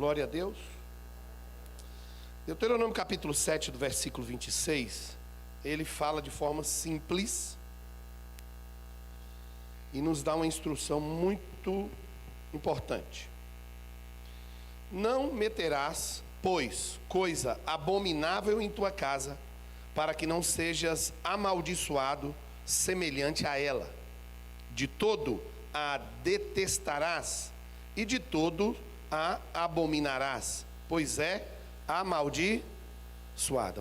Glória a Deus. Deuteronômio capítulo 7, do versículo 26, ele fala de forma simples e nos dá uma instrução muito importante. Não meterás, pois, coisa abominável em tua casa, para que não sejas amaldiçoado semelhante a ela. De todo a detestarás e de todo a abominarás, pois é amaldiçoada.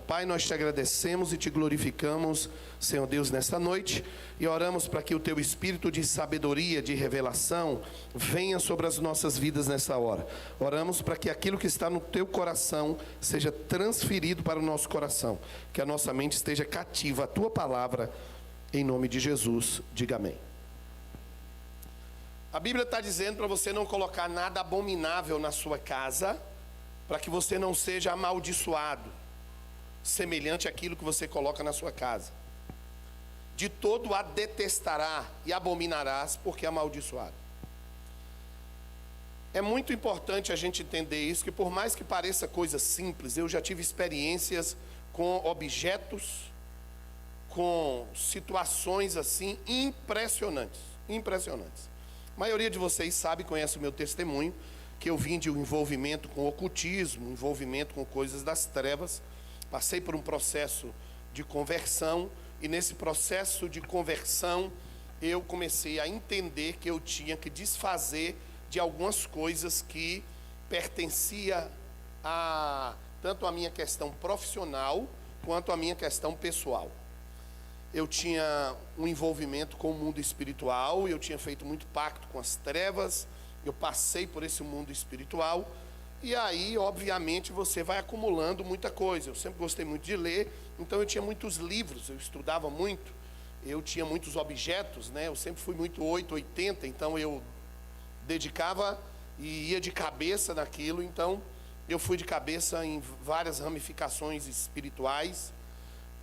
Pai, nós te agradecemos e te glorificamos, Senhor Deus, nesta noite, e oramos para que o teu espírito de sabedoria, de revelação, venha sobre as nossas vidas nessa hora. Oramos para que aquilo que está no teu coração seja transferido para o nosso coração, que a nossa mente esteja cativa à tua palavra, em nome de Jesus. Diga amém. A Bíblia está dizendo para você não colocar nada abominável na sua casa, para que você não seja amaldiçoado, semelhante àquilo que você coloca na sua casa. De todo a detestará e abominarás, porque é amaldiçoado. É muito importante a gente entender isso, que por mais que pareça coisa simples, eu já tive experiências com objetos, com situações assim impressionantes. A maioria de vocês sabe, conhece o meu testemunho, que eu vim de um envolvimento com ocultismo, envolvimento com coisas das trevas. Passei por um processo de conversão, e nesse processo de conversão eu comecei a entender que eu tinha que desfazer de algumas coisas que pertencia a tanto a minha questão profissional quanto a minha questão pessoal. Eu tinha um envolvimento com o mundo espiritual, eu tinha feito muito pacto com as trevas, eu passei por esse mundo espiritual, e aí, obviamente, você vai acumulando muita coisa. Eu sempre gostei muito de ler, então eu tinha muitos livros, eu estudava muito, eu tinha muitos objetos, né? Eu sempre fui muito 880, então eu dedicava e ia de cabeça naquilo, então eu fui de cabeça em várias ramificações espirituais,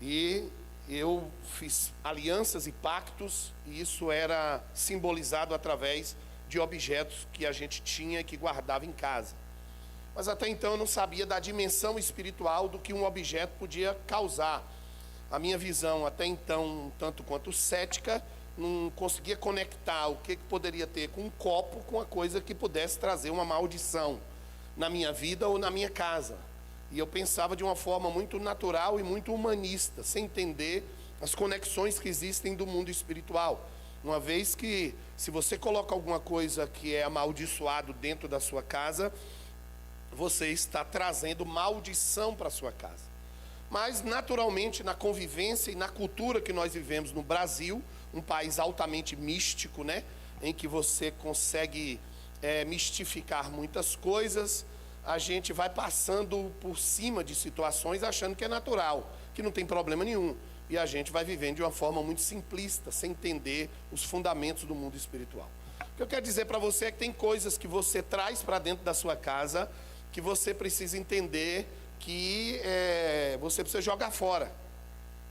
e eu fiz alianças e pactos, e isso era simbolizado através de objetos que a gente tinha e que guardava em casa. Mas até então eu não sabia da dimensão espiritual do que um objeto podia causar. A minha visão até então, tanto quanto cética, não conseguia conectar o que poderia ter com um copo com a coisa que pudesse trazer uma maldição na minha vida ou na minha casa. E eu pensava de uma forma muito natural e muito humanista, sem entender as conexões que existem do mundo espiritual. Uma vez que, se você coloca alguma coisa que é amaldiçoado dentro da sua casa, você está trazendo maldição para a sua casa. Mas, naturalmente, na convivência e na cultura que nós vivemos no Brasil, um país altamente místico, né? Em que você consegue mistificar muitas coisas, a gente vai passando por cima de situações achando que é natural, que não tem problema nenhum. E a gente vai vivendo de uma forma muito simplista, sem entender os fundamentos do mundo espiritual. O que eu quero dizer para você é que tem coisas que você traz para dentro da sua casa, que você precisa entender que você precisa jogar fora.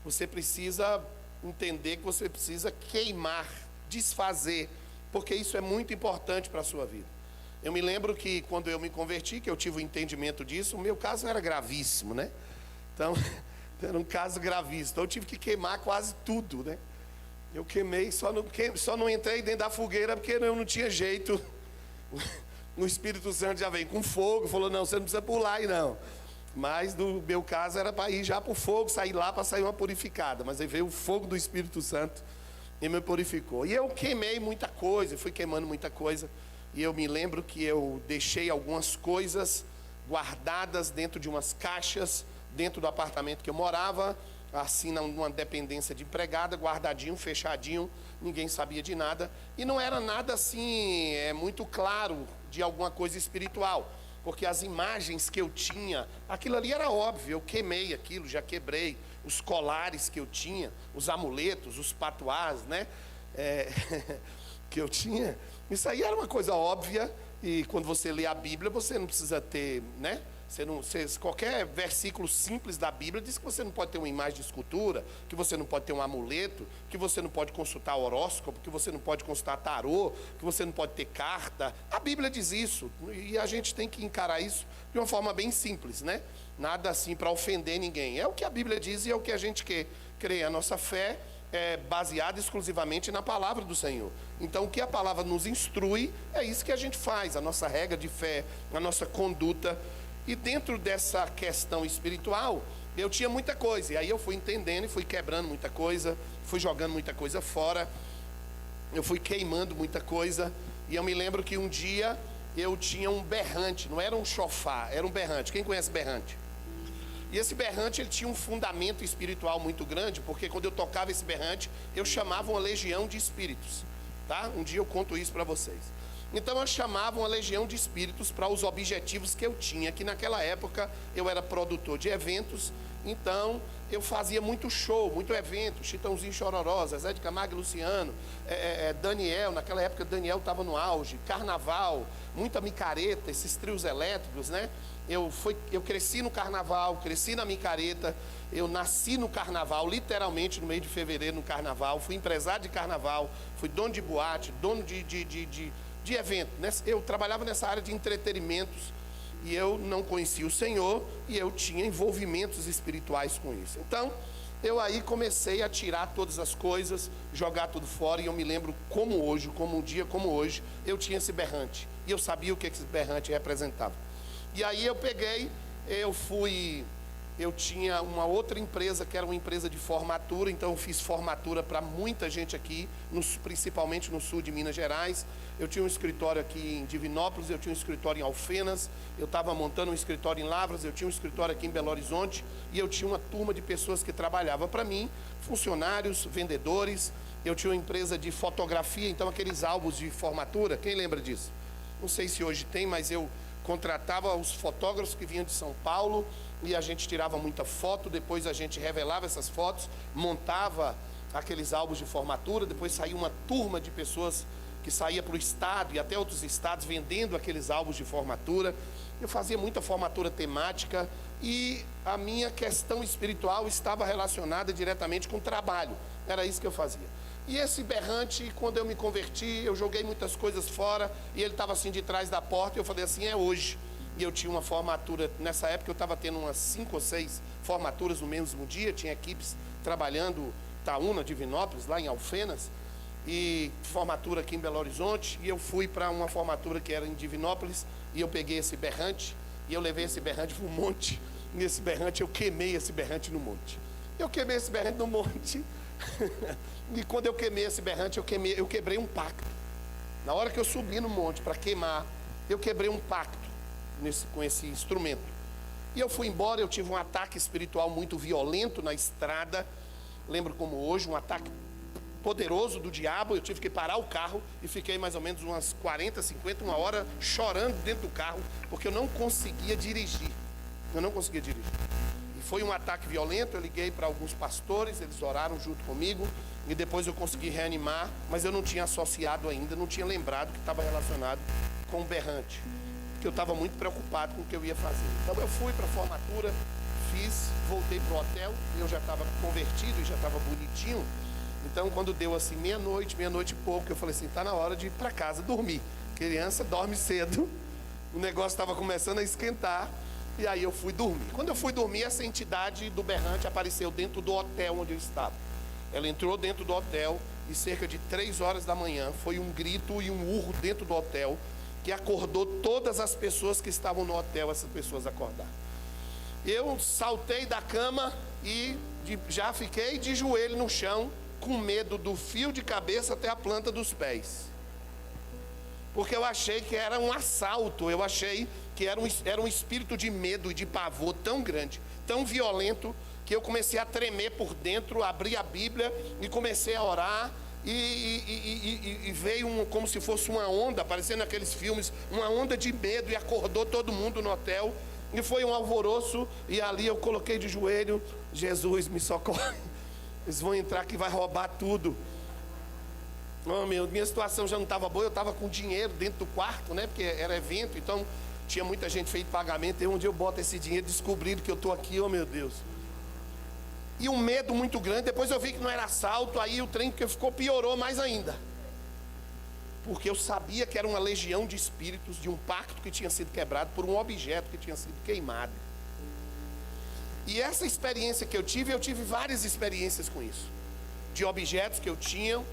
Você precisa entender que você precisa queimar, desfazer, porque isso é muito importante para a sua vida. Eu me lembro que quando eu me converti, que eu tive o entendimento disso, o meu caso era gravíssimo, né? Então, era um caso gravíssimo. Então eu tive que queimar quase tudo, né? Eu queimei, só não entrei dentro da fogueira porque eu não tinha jeito. O Espírito Santo já veio com fogo, falou, não, você não precisa pular aí não. Mas no meu caso era para ir já para o fogo, sair lá para sair uma purificada. Mas aí veio o fogo do Espírito Santo e me purificou. E eu queimei muita coisa, fui queimando muita coisa. E eu me lembro que eu deixei algumas coisas guardadas dentro de umas caixas, dentro do apartamento que eu morava, assim numa dependência de empregada, guardadinho, fechadinho, ninguém sabia de nada. E não era nada assim, muito claro de alguma coisa espiritual, porque as imagens que eu tinha, aquilo ali era óbvio, eu queimei aquilo, já quebrei os colares que eu tinha, os amuletos, os patuás, né? Que eu tinha. Isso aí era uma coisa óbvia, E quando você lê a Bíblia, você não precisa ter, né? Qualquer versículo simples da Bíblia diz que você não pode ter uma imagem de escultura, que você não pode ter um amuleto, que você não pode consultar horóscopo, que você não pode consultar tarô, que você não pode ter carta. A Bíblia diz isso, e a gente tem que encarar isso de uma forma bem simples, né? Nada assim para ofender ninguém. É o que a Bíblia diz e é o que a gente quer crer. A nossa fé é baseada exclusivamente na palavra do Senhor. Então, o que a palavra nos instrui, é isso que a gente faz, a nossa regra de fé, a nossa conduta. E dentro dessa questão espiritual, eu tinha muita coisa. E aí eu fui entendendo e fui quebrando muita coisa, fui jogando muita coisa fora, eu fui queimando muita coisa. E eu me lembro que um dia eu tinha um berrante, não era um chofar, era um berrante. Quem conhece berrante? E esse berrante, ele tinha um fundamento espiritual muito grande, porque quando eu tocava esse berrante, eu chamava uma legião de espíritos, tá? Um dia eu conto isso para vocês. Então eu chamava uma legião de espíritos para os objetivos que eu tinha, que naquela época eu era produtor de eventos, então eu fazia muito show, muito evento, Chitãozinho Chororó, Zé de Camargo e Luciano, Daniel, naquela época Daniel estava no auge, carnaval, muita micareta, esses trios elétricos, né? Eu cresci no carnaval, cresci na micareta, eu nasci no carnaval, literalmente no mês de fevereiro no carnaval, fui empresário de carnaval, fui dono de boate, dono de evento, né? Eu trabalhava nessa área de entretenimentos e eu não conhecia o Senhor e eu tinha envolvimentos espirituais com isso. Então, eu aí comecei a tirar todas as coisas, jogar tudo fora, e eu me lembro como hoje, como um dia como hoje, eu tinha esse berrante e eu sabia o que esse berrante representava. E aí eu tinha uma outra empresa que era uma empresa de formatura, então eu fiz formatura para muita gente aqui, principalmente no sul de Minas Gerais. Eu tinha um escritório aqui em Divinópolis, eu tinha um escritório em Alfenas, eu estava montando um escritório em Lavras, eu tinha um escritório aqui em Belo Horizonte, e eu tinha uma turma de pessoas que trabalhavam para mim, funcionários, vendedores. Eu tinha uma empresa de fotografia, então aqueles álbuns de formatura, quem lembra disso? Não sei se hoje tem, mas eu contratava os fotógrafos que vinham de São Paulo e a gente tirava muita foto, depois a gente revelava essas fotos, montava aqueles álbuns de formatura, depois saía uma turma de pessoas que saía para o estado e até outros estados vendendo aqueles álbuns de formatura. Eu fazia muita formatura temática e a minha questão espiritual estava relacionada diretamente com o trabalho, era isso que eu fazia. E esse berrante, quando eu me converti, eu joguei muitas coisas fora e ele estava assim de trás da porta e eu falei assim, é hoje. E eu tinha uma formatura, nessa época eu estava tendo umas 5 ou 6 formaturas no mesmo dia, tinha equipes trabalhando Itaúna, Divinópolis, lá em Alfenas, e formatura aqui em Belo Horizonte, e eu fui para uma formatura que era em Divinópolis, e eu peguei esse berrante, e eu levei esse berrante para um monte, e esse berrante, eu queimei esse berrante no monte. Eu queimei esse berrante no monte, e quando eu queimei esse berrante, eu quebrei um pacto. Na hora que eu subi no monte para queimar, eu quebrei um pacto com esse instrumento. E eu fui embora, eu tive um ataque espiritual muito violento na estrada, lembro como hoje, um ataque poderoso do diabo. Eu tive que parar o carro e fiquei mais ou menos umas 40, 50, uma hora chorando dentro do carro, porque eu não conseguia dirigir. E foi um ataque violento, eu liguei para alguns pastores, eles oraram junto comigo, e depois eu consegui reanimar, mas eu não tinha associado ainda, não tinha lembrado que estava relacionado com o berrante, porque eu estava muito preocupado com o que eu ia fazer. Então eu fui para a formatura, voltei para o hotel, eu já estava convertido e já estava bonitinho. Então quando deu assim meia-noite e pouco, eu falei assim, está na hora de ir para casa dormir. Criança dorme cedo, o negócio estava começando a esquentar, e aí eu fui dormir. Quando eu fui dormir, essa entidade do berrante apareceu dentro do hotel onde eu estava. Ela entrou dentro do hotel e cerca de 3 horas da manhã foi um grito e um urro dentro do hotel que acordou todas as pessoas que estavam no hotel. Essas pessoas acordaram. Eu saltei da cama e já fiquei de joelho no chão, com medo do fio de cabeça até a planta dos pés, porque eu achei que era um assalto, eu achei que era um espírito de medo e de pavor tão grande, tão violento, que eu comecei a tremer por dentro, abri a Bíblia e comecei a orar, e veio como se fosse uma onda, parecendo aqueles filmes, uma onda de medo, e acordou todo mundo no hotel, e foi um alvoroço, e ali eu coloquei de joelho, Jesus me socorre, eles vão entrar que vai roubar tudo. Oh, minha situação já não estava boa, eu estava com dinheiro dentro do quarto, né? Porque era evento, então tinha muita gente feito pagamento. E onde eu boto esse dinheiro, descobriram que eu estou aqui, oh meu Deus. E um medo muito grande. Depois eu vi que não era assalto, aí o trem que ficou piorou mais ainda. Porque eu sabia que era uma legião de espíritos, de um pacto que tinha sido quebrado por um objeto que tinha sido queimado. E essa experiência que eu tive várias experiências com isso. De objetos que eu tinha,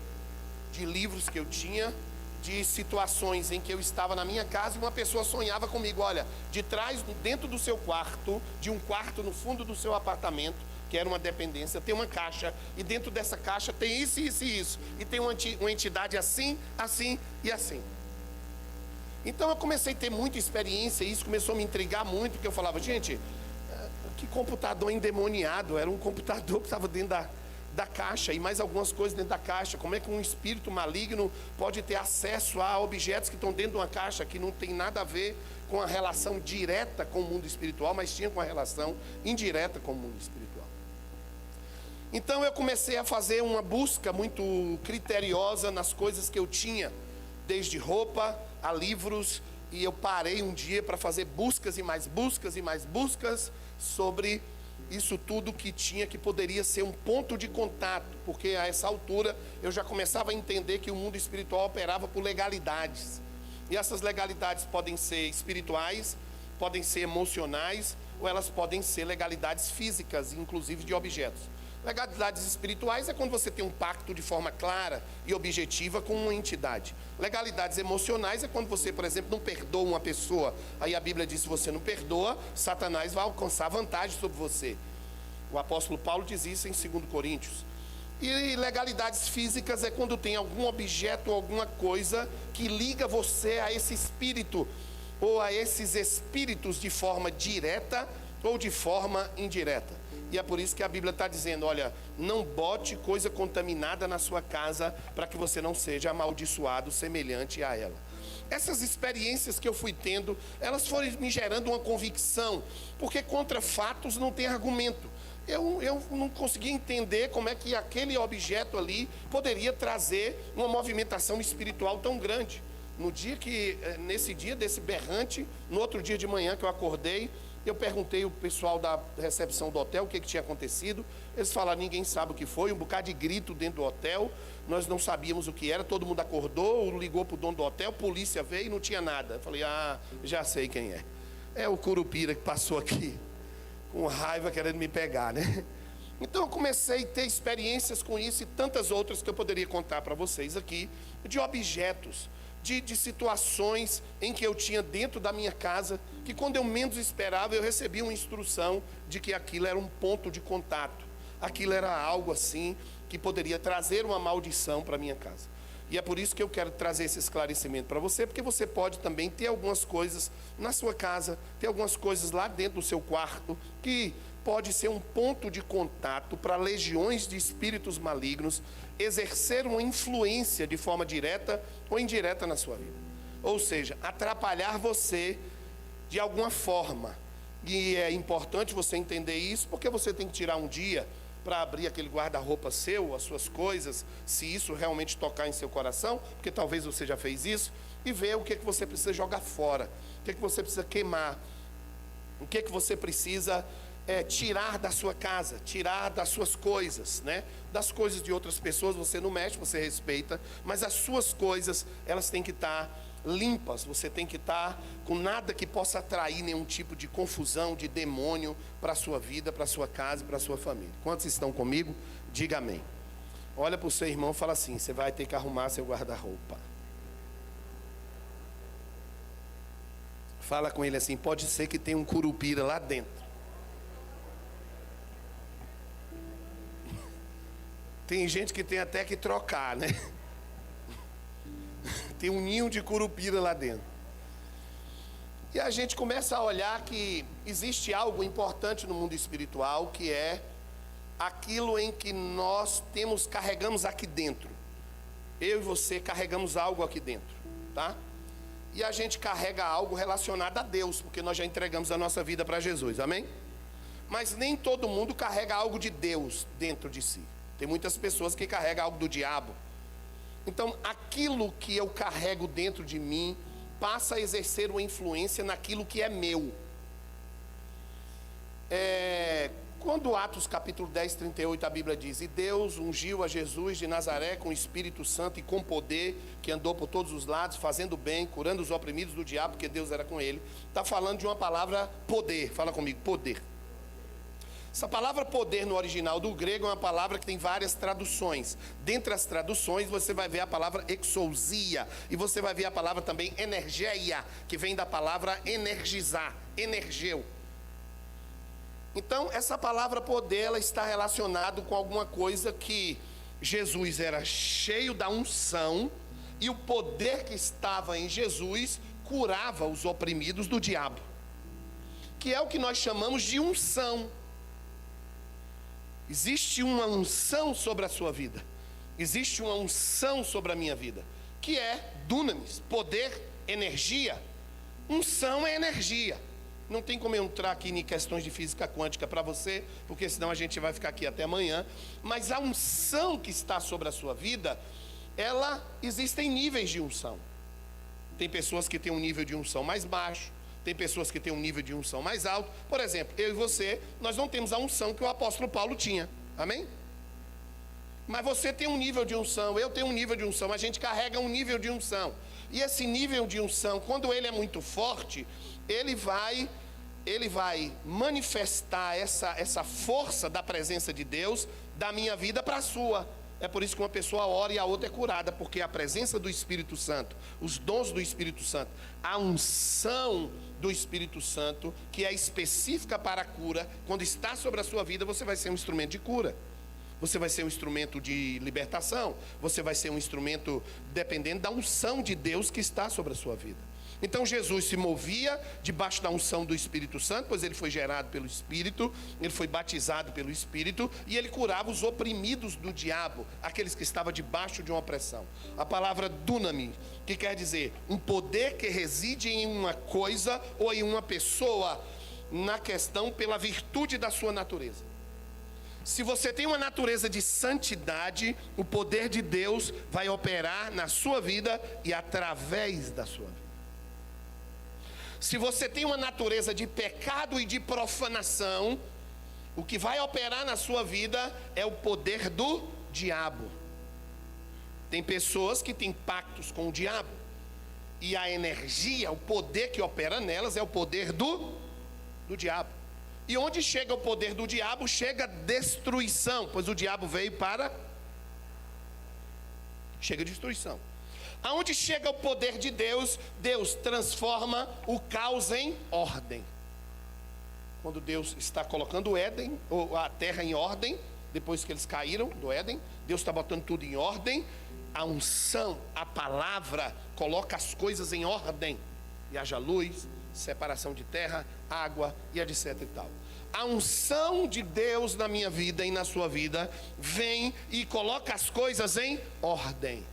de livros que eu tinha, de situações em que eu estava na minha casa e uma pessoa sonhava comigo, olha, de trás, dentro do seu quarto, de um quarto no fundo do seu apartamento, que era uma dependência, tem uma caixa, e dentro dessa caixa tem isso, isso e isso, e tem uma entidade assim, assim e assim. Então eu comecei a ter muita experiência, e isso começou a me intrigar muito, porque eu falava, gente, que computador endemoniado, era um computador que estava dentro da caixa, e mais algumas coisas dentro da caixa. Como é que um espírito maligno pode ter acesso a objetos que estão dentro de uma caixa, que não tem nada a ver com a relação direta com o mundo espiritual, mas tinha com a relação indireta com o mundo espiritual. Então eu comecei a fazer uma busca muito criteriosa nas coisas que eu tinha, desde roupa a livros, e eu parei um dia para fazer buscas e mais buscas e mais buscas sobre isso tudo que tinha, que poderia ser um ponto de contato, porque a essa altura eu já começava a entender que o mundo espiritual operava por legalidades, e essas legalidades podem ser espirituais, podem ser emocionais, ou elas podem ser legalidades físicas, inclusive de objetos. Legalidades espirituais é quando você tem um pacto de forma clara e objetiva com uma entidade. Legalidades emocionais é quando você, por exemplo, não perdoa uma pessoa. Aí a Bíblia diz, se você não perdoa, Satanás vai alcançar vantagem sobre você. O apóstolo Paulo diz isso em 2 Coríntios. E legalidades físicas é quando tem algum objeto ou alguma coisa que liga você a esse espírito ou a esses espíritos de forma direta ou de forma indireta. E é por isso que a Bíblia está dizendo, olha, não bote coisa contaminada na sua casa para que você não seja amaldiçoado semelhante a ela. Essas experiências que eu fui tendo, elas foram me gerando uma convicção, porque contra fatos não tem argumento. Eu não conseguia entender como é que aquele objeto ali poderia trazer uma movimentação espiritual tão grande. Nesse dia desse berrante, no outro dia de manhã que eu acordei, eu perguntei o pessoal da recepção do hotel o que tinha acontecido. Eles falaram, ninguém sabe o que foi, um bocado de grito dentro do hotel, nós não sabíamos o que era, todo mundo acordou, ligou para o dono do hotel, polícia veio e não tinha nada. Eu falei, já sei quem é. É o Curupira que passou aqui, com raiva querendo me pegar, né? Então eu comecei a ter experiências com isso e tantas outras que eu poderia contar para vocês aqui, de objetos, de situações em que eu tinha dentro da minha casa, que quando eu menos esperava, eu recebia uma instrução de que aquilo era um ponto de contato. Aquilo era algo assim, que poderia trazer uma maldição para a minha casa. E é por isso que eu quero trazer esse esclarecimento para você, porque você pode também ter algumas coisas na sua casa, ter algumas coisas lá dentro do seu quarto, que pode ser um ponto de contato para legiões de espíritos malignos exercer uma influência de forma direta ou indireta na sua vida. Ou seja, atrapalhar você de alguma forma. E é importante você entender isso, porque você tem que tirar um dia para abrir aquele guarda-roupa seu, as suas coisas, se isso realmente tocar em seu coração, porque talvez você já fez isso, e ver o que você precisa jogar fora, o que você precisa queimar, o que você precisa tirar da sua casa, tirar das suas coisas, né? Das coisas de outras pessoas você não mexe, você respeita, mas as suas coisas, elas têm que estar limpas, você tem que estar com nada que possa atrair nenhum tipo de confusão, de demônio para a sua vida, para a sua casa, para a sua família. Quantos estão comigo? Diga amém. Olha para o seu irmão e fala assim, você vai ter que arrumar seu guarda-roupa. Fala com ele assim, pode ser que tenha um curupira lá dentro. Tem gente que tem até que trocar, né? Tem um ninho de curupira lá dentro. E a gente começa a olhar que existe algo importante no mundo espiritual, que é aquilo em que nós carregamos aqui dentro. Eu e você carregamos algo aqui dentro, tá? E a gente carrega algo relacionado a Deus, porque nós já entregamos a nossa vida para Jesus, amém? Mas nem todo mundo carrega algo de Deus dentro de si. Tem muitas pessoas que carregam algo do diabo. Então, aquilo que eu carrego dentro de mim passa a exercer uma influência naquilo que é meu. Quando Atos capítulo 10, 38, a Bíblia diz: e Deus ungiu a Jesus de Nazaré com o Espírito Santo e com poder, que andou por todos os lados, fazendo bem, curando os oprimidos do diabo, porque Deus era com ele. Está falando de uma palavra poder. Fala comigo, poder. Essa palavra poder no original do grego é uma palavra que tem várias traduções. Dentre as traduções você vai ver a palavra exousia, e você vai ver a palavra também energeia, que vem da palavra energizar, energeu. Então, essa palavra poder, ela está relacionada com alguma coisa que Jesus era cheio da unção, e o poder que estava em Jesus curava os oprimidos do diabo, que é o que nós chamamos de unção. Existe uma unção sobre a sua vida, existe uma unção sobre a minha vida, que é dunamis, poder, energia. Unção é energia. Não tem como eu entrar aqui em questões de física quântica para você, porque senão a gente vai ficar aqui até amanhã. Mas a unção que está sobre a sua vida, existem níveis de unção. Tem pessoas que têm um nível de unção mais baixo, tem pessoas que têm um nível de unção mais alto. Por exemplo, eu e você, nós não temos a unção que o apóstolo Paulo tinha. Amém? Mas você tem um nível de unção, eu tenho um nível de unção, a gente carrega um nível de unção. E esse nível de unção, quando ele é muito forte, ele vai manifestar essa força da presença de Deus da minha vida para a sua. É por isso que uma pessoa ora e a outra é curada, porque a presença do Espírito Santo, os dons do Espírito Santo, a unção do Espírito Santo, que é específica para a cura, quando está sobre a sua vida, você vai ser um instrumento de cura. Você vai ser um instrumento de libertação. Você vai ser um instrumento dependendo da unção de Deus que está sobre a sua vida. Então Jesus se movia debaixo da unção do Espírito Santo, pois ele foi gerado pelo Espírito, ele foi batizado pelo Espírito, e ele curava os oprimidos do diabo, aqueles que estavam debaixo de uma opressão. A palavra dunami, que quer dizer um poder que reside em uma coisa ou em uma pessoa, na questão pela virtude da sua natureza. Se você tem uma natureza de santidade, o poder de Deus vai operar na sua vida e através da sua vida. Se você tem uma natureza de pecado e de profanação, o que vai operar na sua vida é o poder do diabo. Tem pessoas que têm pactos com o diabo, e a energia, o poder que opera nelas é o poder do diabo. E onde chega o poder do diabo, chega destruição, pois o diabo veio para... chega destruição. Aonde chega o poder de Deus, Deus transforma o caos em ordem. Quando Deus está colocando o Éden, ou a terra em ordem, depois que eles caíram do Éden, Deus está botando tudo em ordem. A unção, a palavra, coloca as coisas em ordem. E haja luz, separação de terra, água e etc e tal. A unção de Deus na minha vida e na sua vida vem e coloca as coisas em ordem.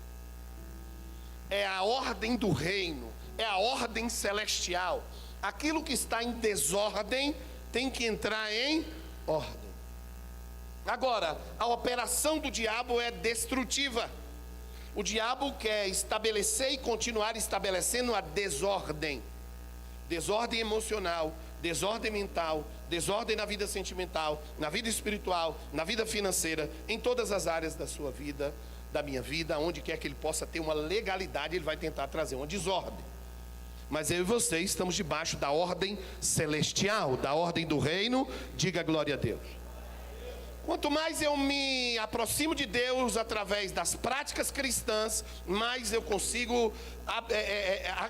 É a ordem do reino, é a ordem celestial. Aquilo que está em desordem tem que entrar em ordem. Agora, a operação do diabo é destrutiva. O diabo quer estabelecer e continuar estabelecendo a desordem. Desordem emocional, desordem mental, desordem na vida sentimental, na vida espiritual, na vida financeira, em todas as áreas da sua vida, da minha vida, onde quer que ele possa ter uma legalidade, ele vai tentar trazer uma desordem. Mas eu e você estamos debaixo da ordem celestial, da ordem do reino. Diga glória a Deus. Quanto mais eu me aproximo de Deus através das práticas cristãs, mais eu consigo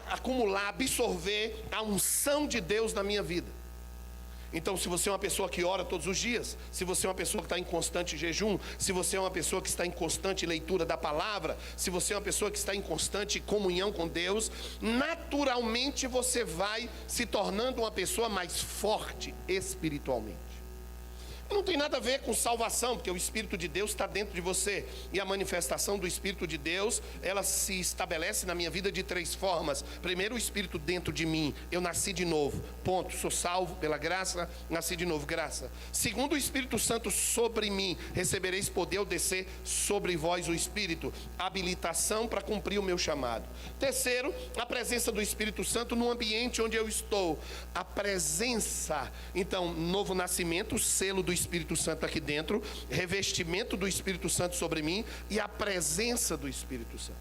acumular, absorver a unção de Deus na minha vida. Então, se você é uma pessoa que ora todos os dias, se você é uma pessoa que está em constante jejum, se você é uma pessoa que está em constante leitura da palavra, se você é uma pessoa que está em constante comunhão com Deus, naturalmente você vai se tornando uma pessoa mais forte espiritualmente. Não tem nada a ver com salvação, porque o Espírito de Deus está dentro de você. E a manifestação do Espírito de Deus, ela se estabelece na minha vida de 3 formas. Primeiro, o Espírito dentro de mim. Eu nasci de novo. Ponto. Sou salvo pela graça, nasci de novo, graça. Segundo, o Espírito Santo sobre mim. Recebereis poder ao descer sobre vós o Espírito. Habilitação para cumprir o meu chamado. Terceiro, a presença do Espírito Santo no ambiente onde eu estou. A presença. Então, novo nascimento, selo do Espírito Santo aqui dentro, revestimento do Espírito Santo sobre mim e a presença do Espírito Santo.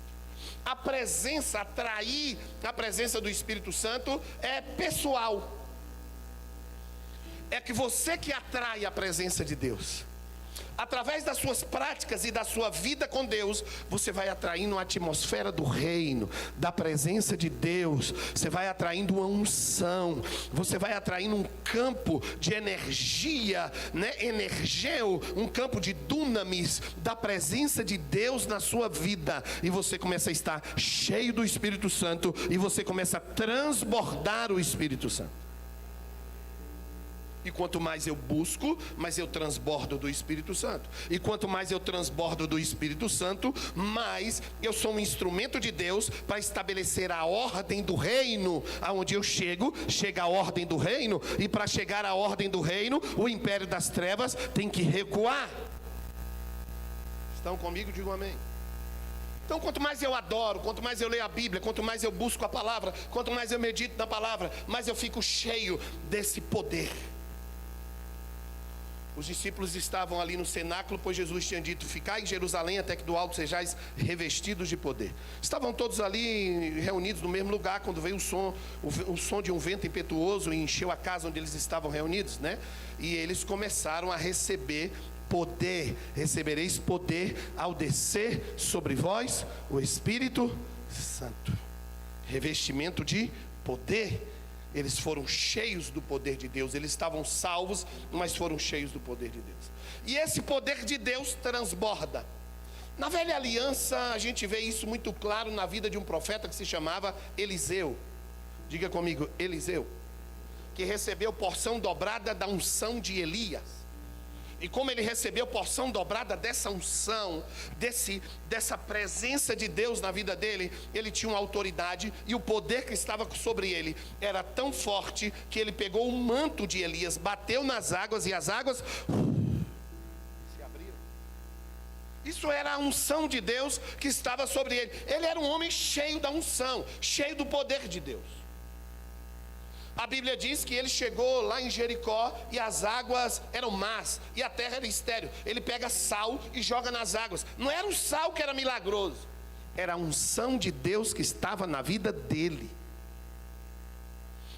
A presença, atrair a presença do Espírito Santo é pessoal. É que você que atrai a presença de Deus. Através das suas práticas e da sua vida com Deus, você vai atraindo a atmosfera do reino, da presença de Deus. Você vai atraindo uma unção. Você vai atraindo um campo de energia, né? Energeu, um campo de dunamis, da presença de Deus na sua vida. E você começa a estar cheio do Espírito Santo. E você começa a transbordar o Espírito Santo. E quanto mais eu busco, mais eu transbordo do Espírito Santo. E quanto mais eu transbordo do Espírito Santo, mais eu sou um instrumento de Deus para estabelecer a ordem do reino. Aonde eu chego, chega a ordem do reino. E para chegar à ordem do reino, o império das trevas tem que recuar. Estão comigo? Digam amém. Então, quanto mais eu adoro, quanto mais eu leio a Bíblia, quanto mais eu busco a palavra, quanto mais eu medito na palavra, mais eu fico cheio desse poder. Os discípulos estavam ali no cenáculo, pois Jesus tinha dito: ficai em Jerusalém até que do alto sejais revestidos de poder. Estavam todos ali reunidos no mesmo lugar, quando veio o som de um vento impetuoso e encheu a casa onde eles estavam reunidos, né? E eles começaram a receber poder. Recebereis poder ao descer sobre vós o Espírito Santo. Revestimento de poder. Eles foram cheios do poder de Deus. Eles estavam salvos, mas foram cheios do poder de Deus. E esse poder de Deus transborda. Na velha aliança, a gente vê isso muito claro na vida de um profeta que se chamava Eliseu. Diga comigo, Eliseu. Que recebeu porção dobrada da unção de Elias. E como ele recebeu porção dobrada dessa unção, dessa presença de Deus na vida dele, ele tinha uma autoridade, e o poder que estava sobre ele era tão forte que ele pegou o manto de Elias, bateu nas águas e as águas se abriram. Isso era a unção de Deus que estava sobre ele. Ele era um homem cheio da unção, cheio do poder de Deus. A Bíblia diz que ele chegou lá em Jericó e as águas eram más e a terra era estéril. Ele pega sal e joga nas águas. Não era o sal que era milagroso, era a unção de Deus que estava na vida dele.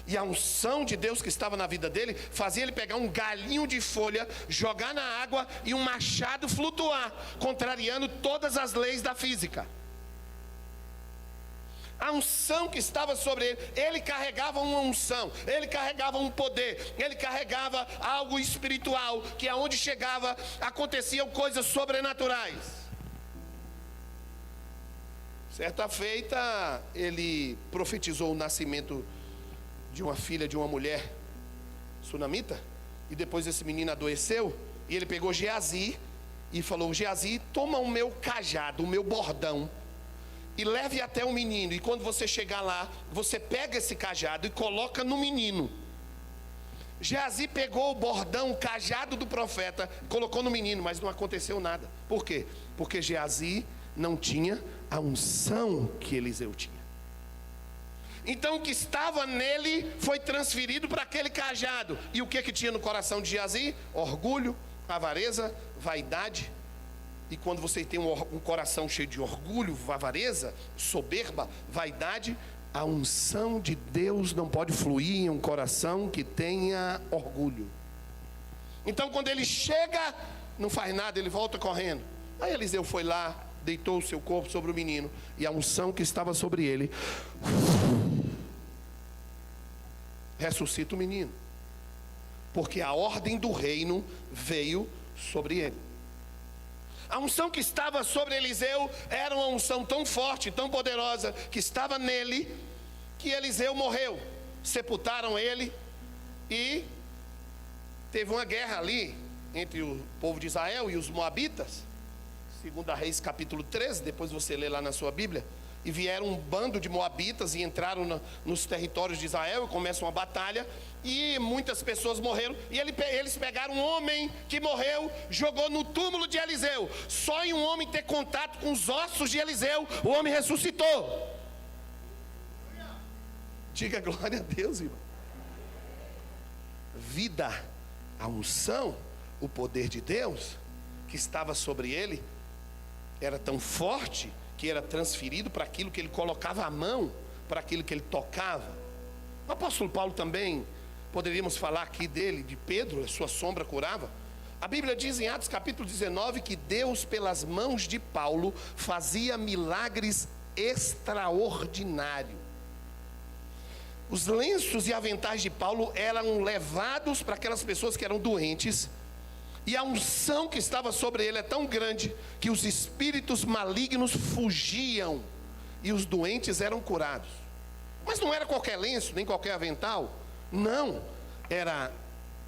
E a unção de Deus que estava na vida dele fazia ele pegar um galinho de folha, jogar na água e um machado flutuar, contrariando todas as leis da física. A unção que estava sobre ele, ele carregava uma unção, ele carregava um poder, ele carregava algo espiritual, que aonde chegava, aconteciam coisas sobrenaturais. Certa feita, ele profetizou o nascimento de uma filha de uma mulher sunamita, e depois esse menino adoeceu, e ele pegou Geazi, e falou: Geazi, toma o meu cajado, o meu bordão, e leve até o menino, e quando você chegar lá, você pega esse cajado e coloca no menino. Geazi pegou o bordão, o cajado do profeta, colocou no menino, mas não aconteceu nada. Por quê? Porque Geazi não tinha a unção que Eliseu tinha. Então o que estava nele foi transferido para aquele cajado. E o que tinha no coração de Geazi? Orgulho, avareza, vaidade. E quando você tem um coração cheio de orgulho, avareza, soberba, vaidade, a unção de Deus não pode fluir em um coração que tenha orgulho. Então quando ele chega, não faz nada, ele volta correndo. Aí Eliseu foi lá, deitou o seu corpo sobre o menino, e a unção que estava sobre ele ressuscita o menino, porque a ordem do reino veio sobre ele. A unção que estava sobre Eliseu era uma unção tão forte, tão poderosa, que estava nele, que Eliseu morreu. Sepultaram ele e teve uma guerra ali entre o povo de Israel e os moabitas. 2 Reis capítulo 13, depois você lê lá na sua Bíblia. E vieram um bando de moabitas e entraram nos territórios de Israel e começam uma batalha. E muitas pessoas morreram. E eles pegaram um homem que morreu, jogou no túmulo de Eliseu. Só em um homem ter contato com os ossos de Eliseu, o homem ressuscitou. Diga glória a Deus, irmão. Vida, a unção, o poder de Deus que estava sobre ele era tão forte que era transferido para aquilo que ele colocava a mão, para aquilo que ele tocava. O apóstolo Paulo também, poderíamos falar aqui dele, de Pedro, a sua sombra curava. A Bíblia diz em Atos capítulo 19 que Deus, pelas mãos de Paulo, fazia milagres extraordinários. Os lenços e aventais de Paulo eram levados para aquelas pessoas que eram doentes. E a unção que estava sobre ele é tão grande que os espíritos malignos fugiam e os doentes eram curados. Mas não era qualquer lenço, nem qualquer avental. Não, era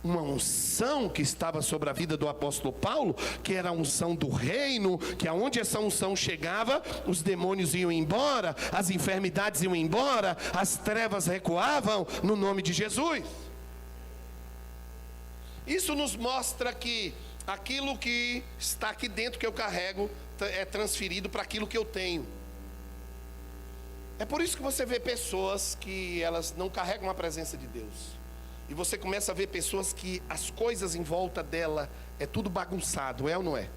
uma unção que estava sobre a vida do apóstolo Paulo, que era a unção do reino, que aonde essa unção chegava, os demônios iam embora, as enfermidades iam embora, as trevas recuavam no nome de Jesus. Isso nos mostra que aquilo que está aqui dentro que eu carrego é transferido para aquilo que eu tenho. É por isso que você vê pessoas que elas não carregam a presença de Deus. E você começa a ver pessoas que as coisas em volta dela é tudo bagunçado, é ou não é?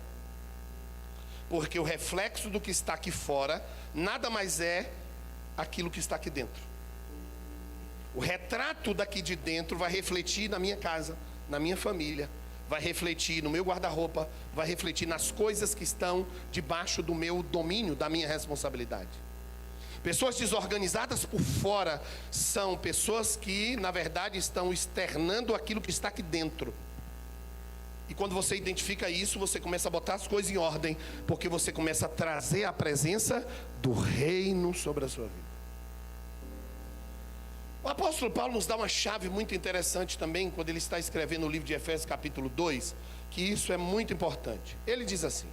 Porque o reflexo do que está aqui fora nada mais é aquilo que está aqui dentro. O retrato daqui de dentro vai refletir na minha casa, na minha família, vai refletir no meu guarda-roupa, vai refletir nas coisas que estão debaixo do meu domínio, da minha responsabilidade. Pessoas desorganizadas por fora são pessoas que, na verdade, estão externando aquilo que está aqui dentro. E quando você identifica isso, você começa a botar as coisas em ordem, porque você começa a trazer a presença do reino sobre a sua vida. O apóstolo Paulo nos dá uma chave muito interessante também, quando ele está escrevendo o livro de Efésios capítulo 2, que isso é muito importante. Ele diz assim: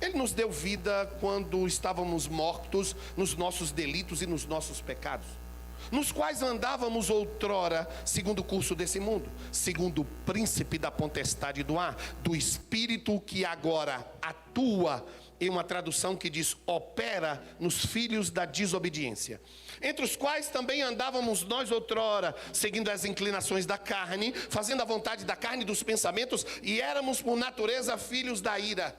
Ele nos deu vida quando estávamos mortos nos nossos delitos e nos nossos pecados, nos quais andávamos outrora, segundo o curso desse mundo, segundo o príncipe da potestade do ar, do espírito que agora atua, em uma tradução que diz opera nos filhos da desobediência, entre os quais também andávamos nós outrora, seguindo as inclinações da carne, fazendo a vontade da carne e dos pensamentos, e éramos por natureza filhos da ira.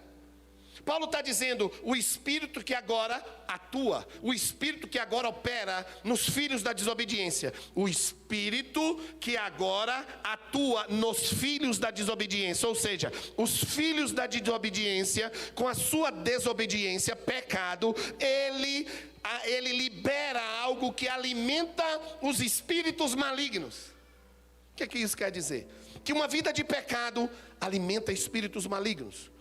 Paulo está dizendo, o espírito que agora atua, o espírito que agora opera nos filhos da desobediência, o espírito que agora atua nos filhos da desobediência, ou seja, os filhos da desobediência, com a sua desobediência, pecado, ele libera algo que alimenta os espíritos malignos. O que isso quer dizer? Que uma vida de pecado alimenta espíritos malignos.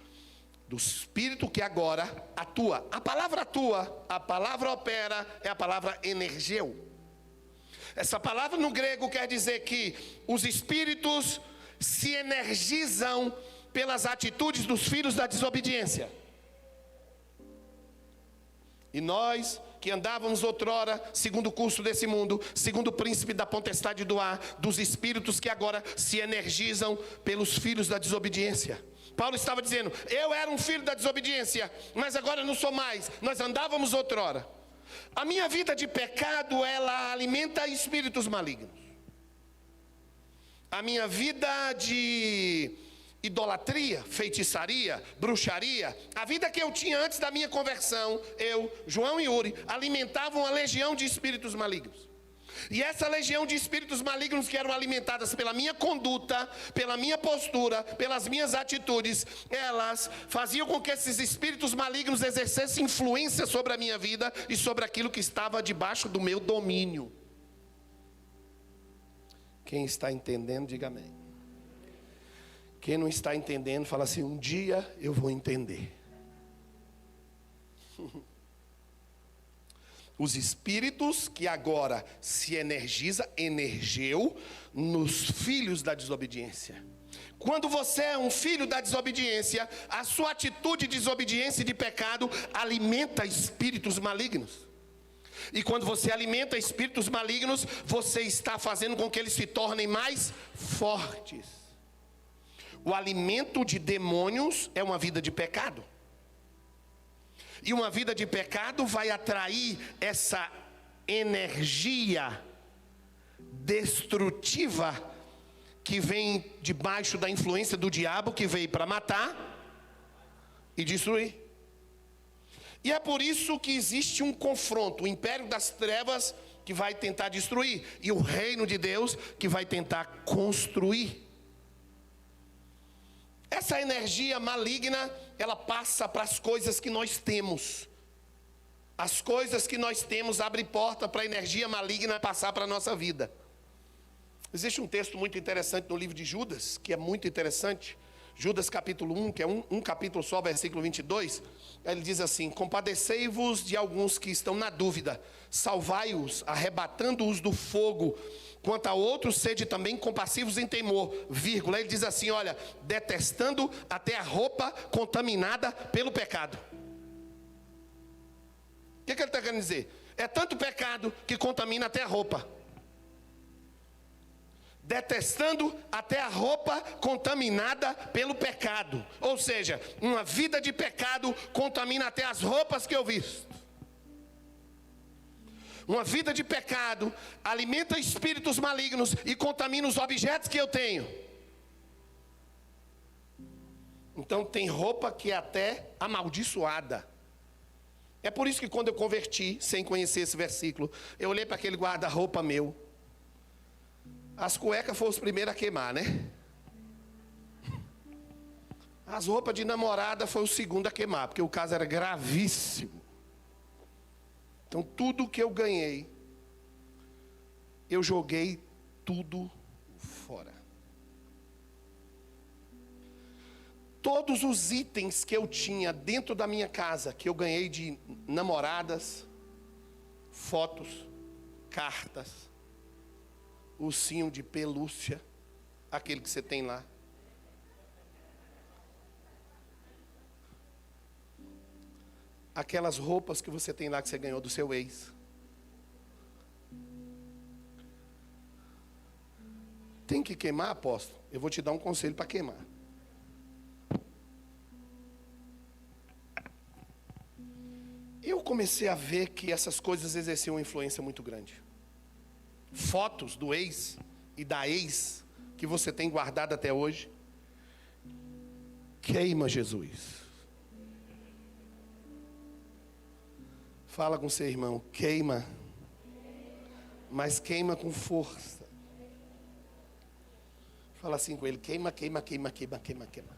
Do espírito que agora atua. A palavra atua, a palavra opera, é a palavra energeu. Essa palavra no grego quer dizer que os espíritos se energizam pelas atitudes dos filhos da desobediência. E nós que andávamos outrora, segundo o curso desse mundo, segundo o príncipe da potestade do ar, dos espíritos que agora se energizam pelos filhos da desobediência. Paulo estava dizendo, eu era um filho da desobediência, mas agora não sou mais, nós andávamos outrora. A minha vida de pecado, ela alimenta espíritos malignos. A minha vida de idolatria, feitiçaria, bruxaria, a vida que eu tinha antes da minha conversão, eu, João e Yuri, alimentavam uma legião de espíritos malignos. E essa legião de espíritos malignos que eram alimentadas pela minha conduta, pela minha postura, pelas minhas atitudes, elas faziam com que esses espíritos malignos exercessem influência sobre a minha vida e sobre aquilo que estava debaixo do meu domínio. Quem está entendendo, diga amém. Quem não está entendendo, fala assim, um dia eu vou entender. Os espíritos que agora se energigeu nos filhos da desobediência. Quando você é um filho da desobediência, a sua atitude de desobediência e de pecado alimenta espíritos malignos. E quando você alimenta espíritos malignos, você está fazendo com que eles se tornem mais fortes. O alimento de demônios é uma vida de pecado. E uma vida de pecado vai atrair essa energia destrutiva que vem debaixo da influência do diabo, que veio para matar e destruir. E é por isso que existe um confronto, o império das trevas que vai tentar destruir, e o reino de Deus que vai tentar construir. Essa energia maligna, ela passa para as coisas que nós temos. As coisas que nós temos abrem porta para a energia maligna passar para a nossa vida. Existe um texto muito interessante no livro de Judas, que é muito interessante. Judas capítulo 1, que é um capítulo só, versículo 22. Ele diz assim: compadecei-vos de alguns que estão na dúvida, salvai-os, arrebatando-os do fogo. Quanto a outros, sede também compassivos em temor, vírgula. Ele diz assim, olha, detestando até a roupa contaminada pelo pecado. O que ele está querendo dizer? É tanto pecado que contamina até a roupa. Detestando até a roupa contaminada pelo pecado. Ou seja, uma vida de pecado contamina até as roupas que eu visto. Uma vida de pecado alimenta espíritos malignos e contamina os objetos que eu tenho. Então tem roupa que é até amaldiçoada. É por isso que quando eu converti, sem conhecer esse versículo, eu olhei para aquele guarda-roupa meu. As cuecas foram os primeiros a queimar, né? As roupas de namorada foi o segundo a queimar, porque o caso era gravíssimo. Então tudo que eu ganhei, eu joguei tudo fora. Todos os itens que eu tinha dentro da minha casa, que eu ganhei de namoradas, fotos, cartas, ursinho de pelúcia, aquele que você tem lá. Aquelas roupas que você tem lá que você ganhou do seu ex. Tem que queimar, apóstolo? Eu vou te dar um conselho para queimar. Eu comecei a ver que essas coisas exerciam uma influência muito grande. Fotos do ex e da ex que você tem guardado até hoje. Queima, Jesus. Fala com seu irmão, queima. Mas queima com força. Fala assim com ele, queima, queima, queima, queima, queima, queima.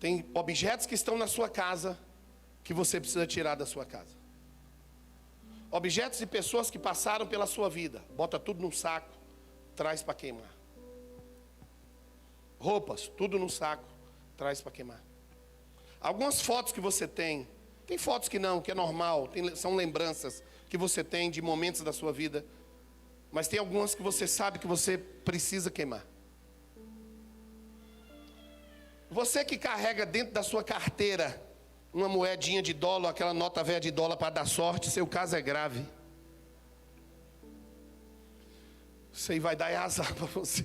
Tem objetos que estão na sua casa que você precisa tirar da sua casa. Objetos e pessoas que passaram pela sua vida. Bota tudo num saco, traz para queimar. Roupas, tudo num saco, traz para queimar. Algumas fotos que você tem fotos que não, que é normal, são lembranças que você tem de momentos da sua vida. Mas tem algumas que você sabe que você precisa queimar. Você que carrega dentro da sua carteira uma moedinha de dólar, aquela nota velha de dólar para dar sorte, seu caso é grave. Isso aí vai dar azar para você.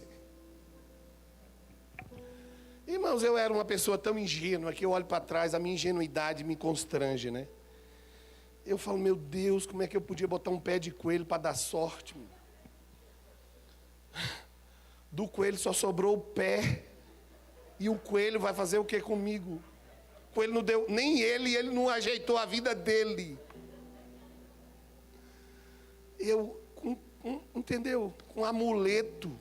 Irmãos, eu era uma pessoa tão ingênua que eu olho para trás, a minha ingenuidade me constrange, né? Eu falo, meu Deus, como é que eu podia botar um pé de coelho para dar sorte? Meu? Do coelho só sobrou o pé. E o coelho vai fazer o que comigo? O coelho não deu, nem ele não ajeitou a vida dele. Eu, entendeu? Com um amuleto.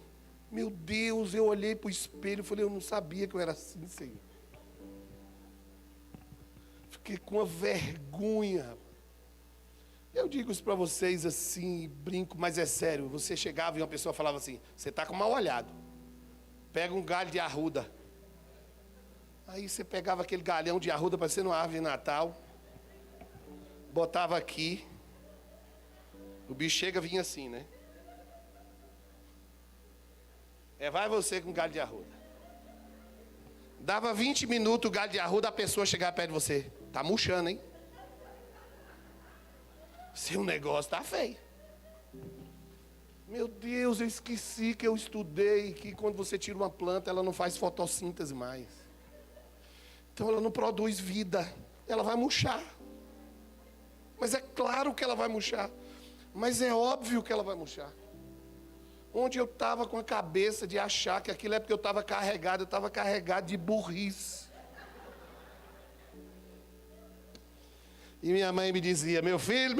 Meu Deus, eu olhei para o espelho e falei, eu não sabia que eu era assim, Senhor. Fiquei com uma vergonha. Eu digo isso para vocês assim, brinco, mas é sério. Você chegava e uma pessoa falava assim, você está com mal olhado. Pega um galho de arruda. Aí você pegava aquele galhão de arruda parecendo uma árvore de Natal. Botava aqui. O bicho chega e vinha assim, né? Vai você com galho de arruda. Dava 20 minutos o galho de arruda, a pessoa chegava perto de você. Tá murchando, hein? Seu negócio tá feio. Meu Deus, eu esqueci que eu estudei que quando você tira uma planta, ela não faz fotossíntese mais. Então ela não produz vida. Ela vai murchar. Mas é claro que ela vai murchar. Mas é óbvio que ela vai murchar. Onde eu estava com a cabeça de achar que aquilo é porque eu estava carregado de burrice. E minha mãe me dizia, meu filho,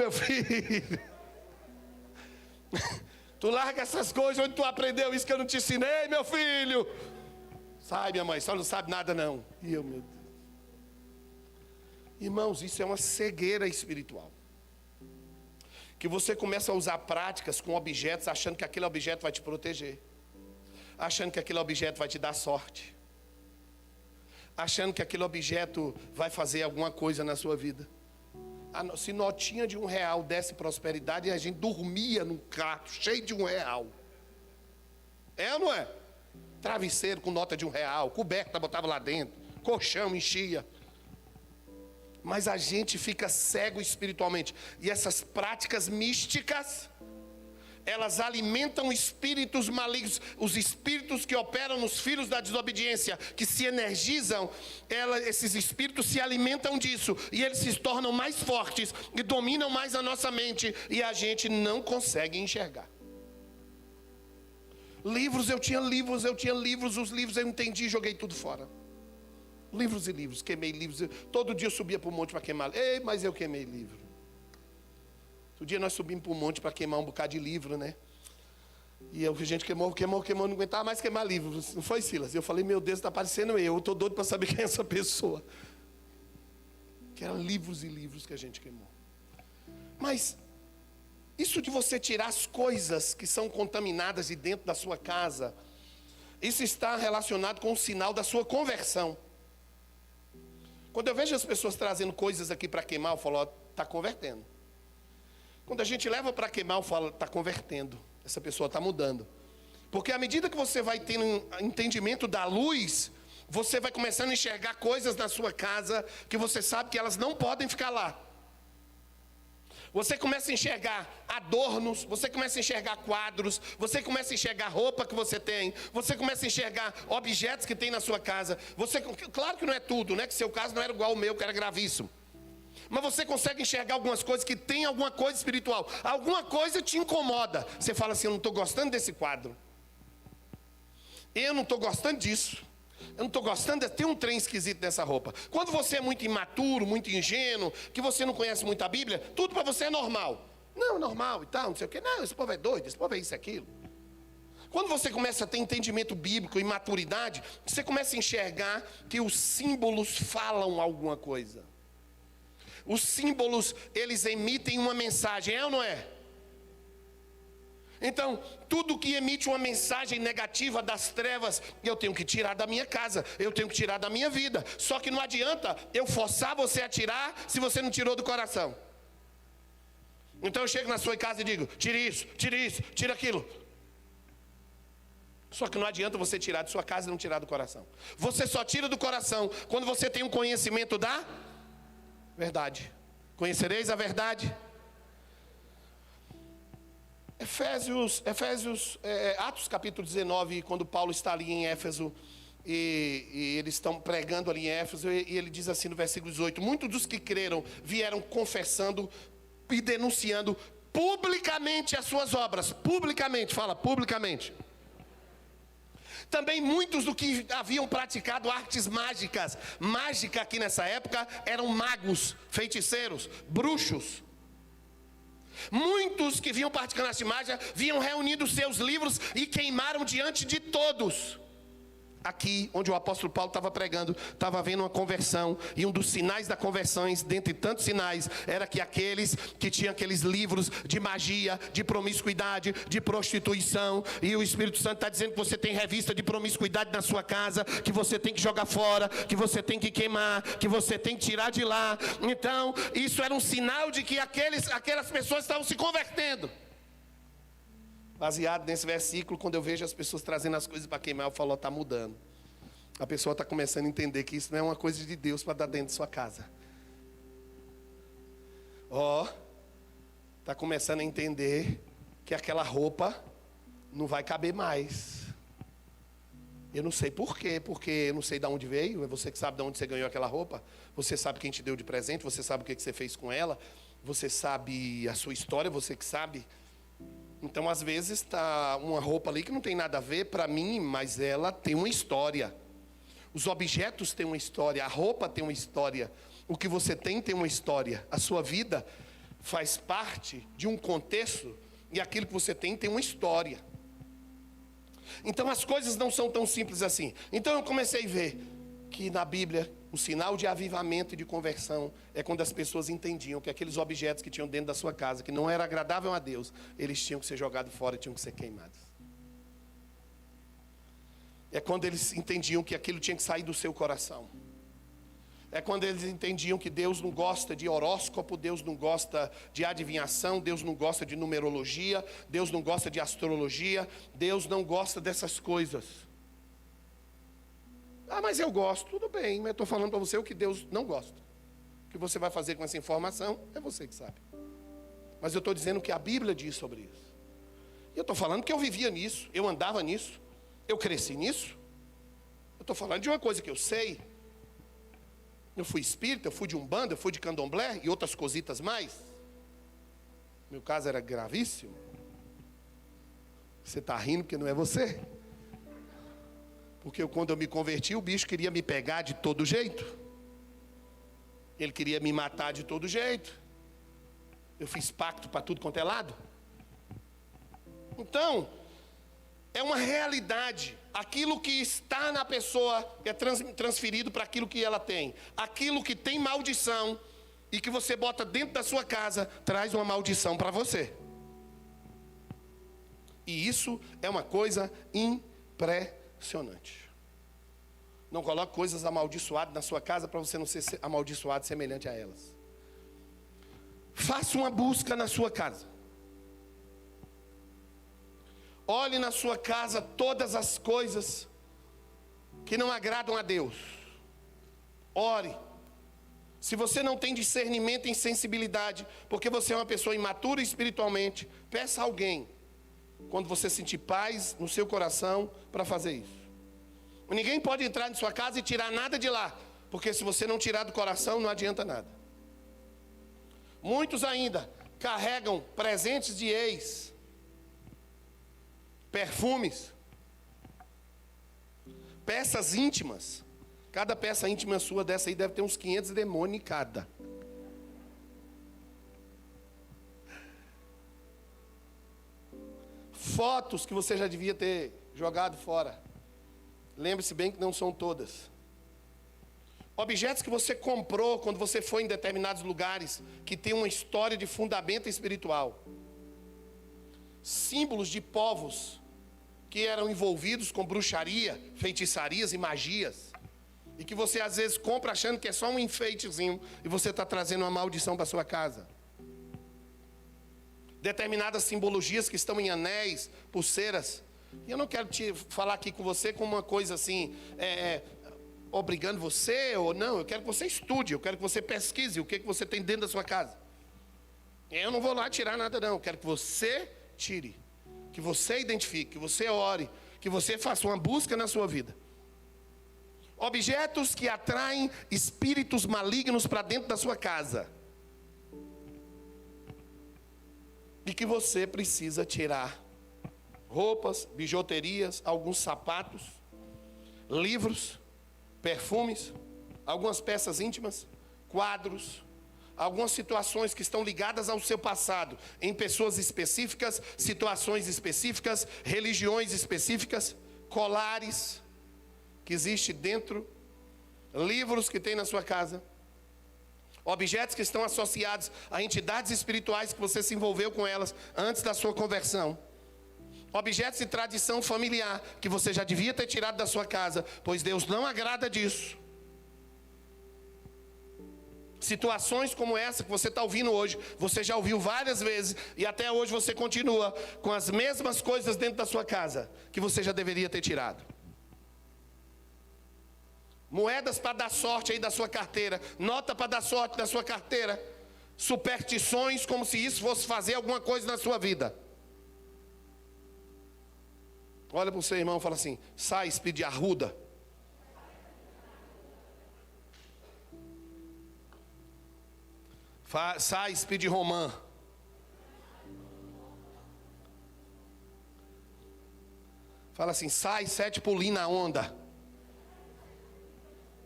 tu larga essas coisas, onde tu aprendeu isso que eu não te ensinei, meu filho? Sai, minha mãe, só não sabe nada não. E eu, meu Deus. Irmãos, isso é uma cegueira espiritual. Que você começa a usar práticas com objetos, achando que aquele objeto vai te proteger. Achando que aquele objeto vai te dar sorte. Achando que aquele objeto vai fazer alguma coisa na sua vida. Se notinha de R$1 desse prosperidade, a gente dormia num quarto cheio de R$1. É ou não é? Travesseiro com nota de R$1, coberta botava lá dentro, colchão enchia. Mas a gente fica cego espiritualmente. E essas práticas místicas, elas alimentam espíritos malignos, os espíritos que operam nos filhos da desobediência, que se energizam, esses espíritos se alimentam disso, e eles se tornam mais fortes, e dominam mais a nossa mente, e a gente não consegue enxergar. Eu tinha livros, os livros eu entendi e joguei tudo fora. Livros e livros, queimei livros, todo dia eu subia para o monte para queimar, mas eu queimei livro. Outro dia nós subimos para o monte para queimar um bocado de livro, né? E a gente queimou, não aguentava mais queimar livros. Não foi, Silas? E eu falei, meu Deus, está parecendo eu estou doido para saber quem é essa pessoa. Que eram livros e livros que a gente queimou. Mas, isso de você tirar as coisas que são contaminadas de dentro da sua casa, isso está relacionado com o sinal da sua conversão. Quando eu vejo as pessoas trazendo coisas aqui para queimar, eu falo, está convertendo. Quando a gente leva para queimar, eu falo, está convertendo. Essa pessoa está mudando. Porque à medida que você vai tendo um entendimento da luz, você vai começando a enxergar coisas na sua casa que você sabe que elas não podem ficar lá. Você começa a enxergar adornos, você começa a enxergar quadros, você começa a enxergar roupa que você tem, você começa a enxergar objetos que tem na sua casa. Claro que não é tudo, né? Que seu caso não era igual ao meu, que era gravíssimo. Mas você consegue enxergar algumas coisas que tem alguma coisa espiritual. Alguma coisa te incomoda. Você fala assim, eu não estou gostando desse quadro. Eu não estou gostando disso. Eu não estou gostando, tem um trem esquisito nessa roupa. Quando você é muito imaturo, muito ingênuo, que você não conhece muito a Bíblia, tudo para você é normal. Não, normal e tal, não sei o quê. Não, esse povo é doido, esse povo é isso e aquilo. Quando você começa a ter entendimento bíblico e maturidade, você começa a enxergar que os símbolos falam alguma coisa. Os símbolos, eles emitem uma mensagem, é ou não é? Então, tudo que emite uma mensagem negativa das trevas, eu tenho que tirar da minha casa, eu tenho que tirar da minha vida. Só que não adianta eu forçar você a tirar, se você não tirou do coração. Então eu chego na sua casa e digo, tire isso, tira aquilo. Só que não adianta você tirar de sua casa e não tirar do coração. Você só tira do coração quando você tem um conhecimento da verdade. Conhecereis a verdade? Atos capítulo 19, quando Paulo está ali em Éfeso, e eles estão pregando ali em Éfeso, e ele diz assim no versículo 18, muitos dos que creram vieram confessando e denunciando publicamente as suas obras. Publicamente, fala, publicamente. Também muitos do que haviam praticado artes mágicas. Mágica aqui nessa época eram magos, feiticeiros, bruxos. Muitos que vinham praticando arte mágica vinham reunindo seus livros e queimaram diante de todos. Aqui, onde o apóstolo Paulo estava pregando, estava havendo uma conversão. E um dos sinais da conversão, dentre tantos sinais, era que aqueles que tinham aqueles livros de magia, de promiscuidade, de prostituição. E o Espírito Santo está dizendo que você tem revista de promiscuidade na sua casa, que você tem que jogar fora, que você tem que queimar, que você tem que tirar de lá. Então, isso era um sinal de que aquelas pessoas estavam se convertendo. Baseado nesse versículo, quando eu vejo as pessoas trazendo as coisas para queimar, eu falo, está mudando. A pessoa está começando a entender que isso não é uma coisa de Deus para dar dentro de sua casa. Está começando a entender que aquela roupa não vai caber mais. Eu não sei por quê, porque eu não sei de onde veio. É você que sabe de onde você ganhou aquela roupa. Você sabe quem te deu de presente, você sabe o que você fez com ela. Você sabe a sua história, você que sabe. Então, às vezes, está uma roupa ali que não tem nada a ver para mim, mas ela tem uma história. Os objetos têm uma história, a roupa tem uma história. O que você tem uma história. A sua vida faz parte de um contexto e aquilo que você tem uma história. Então, as coisas não são tão simples assim. Então, eu comecei a ver que na Bíblia, o sinal de avivamento e de conversão é quando as pessoas entendiam que aqueles objetos que tinham dentro da sua casa, que não era agradável a Deus, eles tinham que ser jogados fora, tinham que ser queimados. É quando eles entendiam que aquilo tinha que sair do seu coração. É quando eles entendiam que Deus não gosta de horóscopo, Deus não gosta de adivinhação, Deus não gosta de numerologia, Deus não gosta de astrologia, Deus não gosta dessas coisas. Ah, mas eu gosto, tudo bem, mas eu estou falando para você o que Deus não gosta. O que você vai fazer com essa informação é você que sabe. Mas eu estou dizendo o que a Bíblia diz sobre isso. E eu estou falando que eu vivia nisso, eu andava nisso, eu cresci nisso. Eu estou falando de uma coisa que eu sei. Eu fui espírita, eu fui de umbanda, eu fui de candomblé e outras cositas mais. Meu caso era gravíssimo. Você está rindo porque não é você. Porque quando eu me converti, o bicho queria me pegar de todo jeito. Ele queria me matar de todo jeito. Eu fiz pacto para tudo quanto é lado. Então, é uma realidade. Aquilo que está na pessoa é transferido para aquilo que ela tem. Aquilo que tem maldição e que você bota dentro da sua casa, traz uma maldição para você. E isso é uma coisa impressionante. Não coloque coisas amaldiçoadas na sua casa para você não ser amaldiçoado semelhante a elas. Faça uma busca na sua casa. Olhe na sua casa todas as coisas que não agradam a Deus. Ore. Se você não tem discernimento e sensibilidade, porque você é uma pessoa imatura espiritualmente, peça a alguém, quando você sentir paz no seu coração, para fazer isso. Ninguém pode entrar na sua casa e tirar nada de lá, porque se você não tirar do coração, não adianta nada. Muitos ainda carregam presentes de ex, perfumes, peças íntimas. Cada peça íntima sua dessa aí deve ter uns 500 demônios em cada. Fotos que você já devia ter jogado fora. Lembre-se bem que não são todas. Objetos que você comprou quando você foi em determinados lugares, que tem uma história de fundamento espiritual. Símbolos de povos que eram envolvidos com bruxaria, feitiçarias e magias. E que você às vezes compra achando que é só um enfeitezinho e você está trazendo uma maldição para sua casa. Determinadas simbologias que estão em anéis, pulseiras. E eu não quero te falar aqui com você como uma coisa assim, obrigando você ou não. Eu quero que você estude, eu quero que você pesquise o que você tem dentro da sua casa. Eu não vou lá tirar nada não, eu quero que você tire. Que você identifique, que você ore, que você faça uma busca na sua vida. Objetos que atraem espíritos malignos para dentro da sua casa. E que você precisa tirar. Roupas, bijuterias, alguns sapatos, livros, perfumes, algumas peças íntimas, quadros, algumas situações que estão ligadas ao seu passado, em pessoas específicas, situações específicas, religiões específicas, colares que existe dentro, livros que tem na sua casa, objetos que estão associados a entidades espirituais que você se envolveu com elas antes da sua conversão, objetos de tradição familiar que você já devia ter tirado da sua casa, pois Deus não agrada disso. Situações como essa que você está ouvindo hoje, você já ouviu várias vezes e até hoje você continua com as mesmas coisas dentro da sua casa que você já deveria ter tirado. Moedas para dar sorte aí da sua carteira, nota para dar sorte da sua carteira, superstições como se isso fosse fazer alguma coisa na sua vida. Olha para o seu irmão e fala assim: sai, espírito de arruda. Sai, espírito de romã. Fala assim: sai, 7 pulinhos na onda.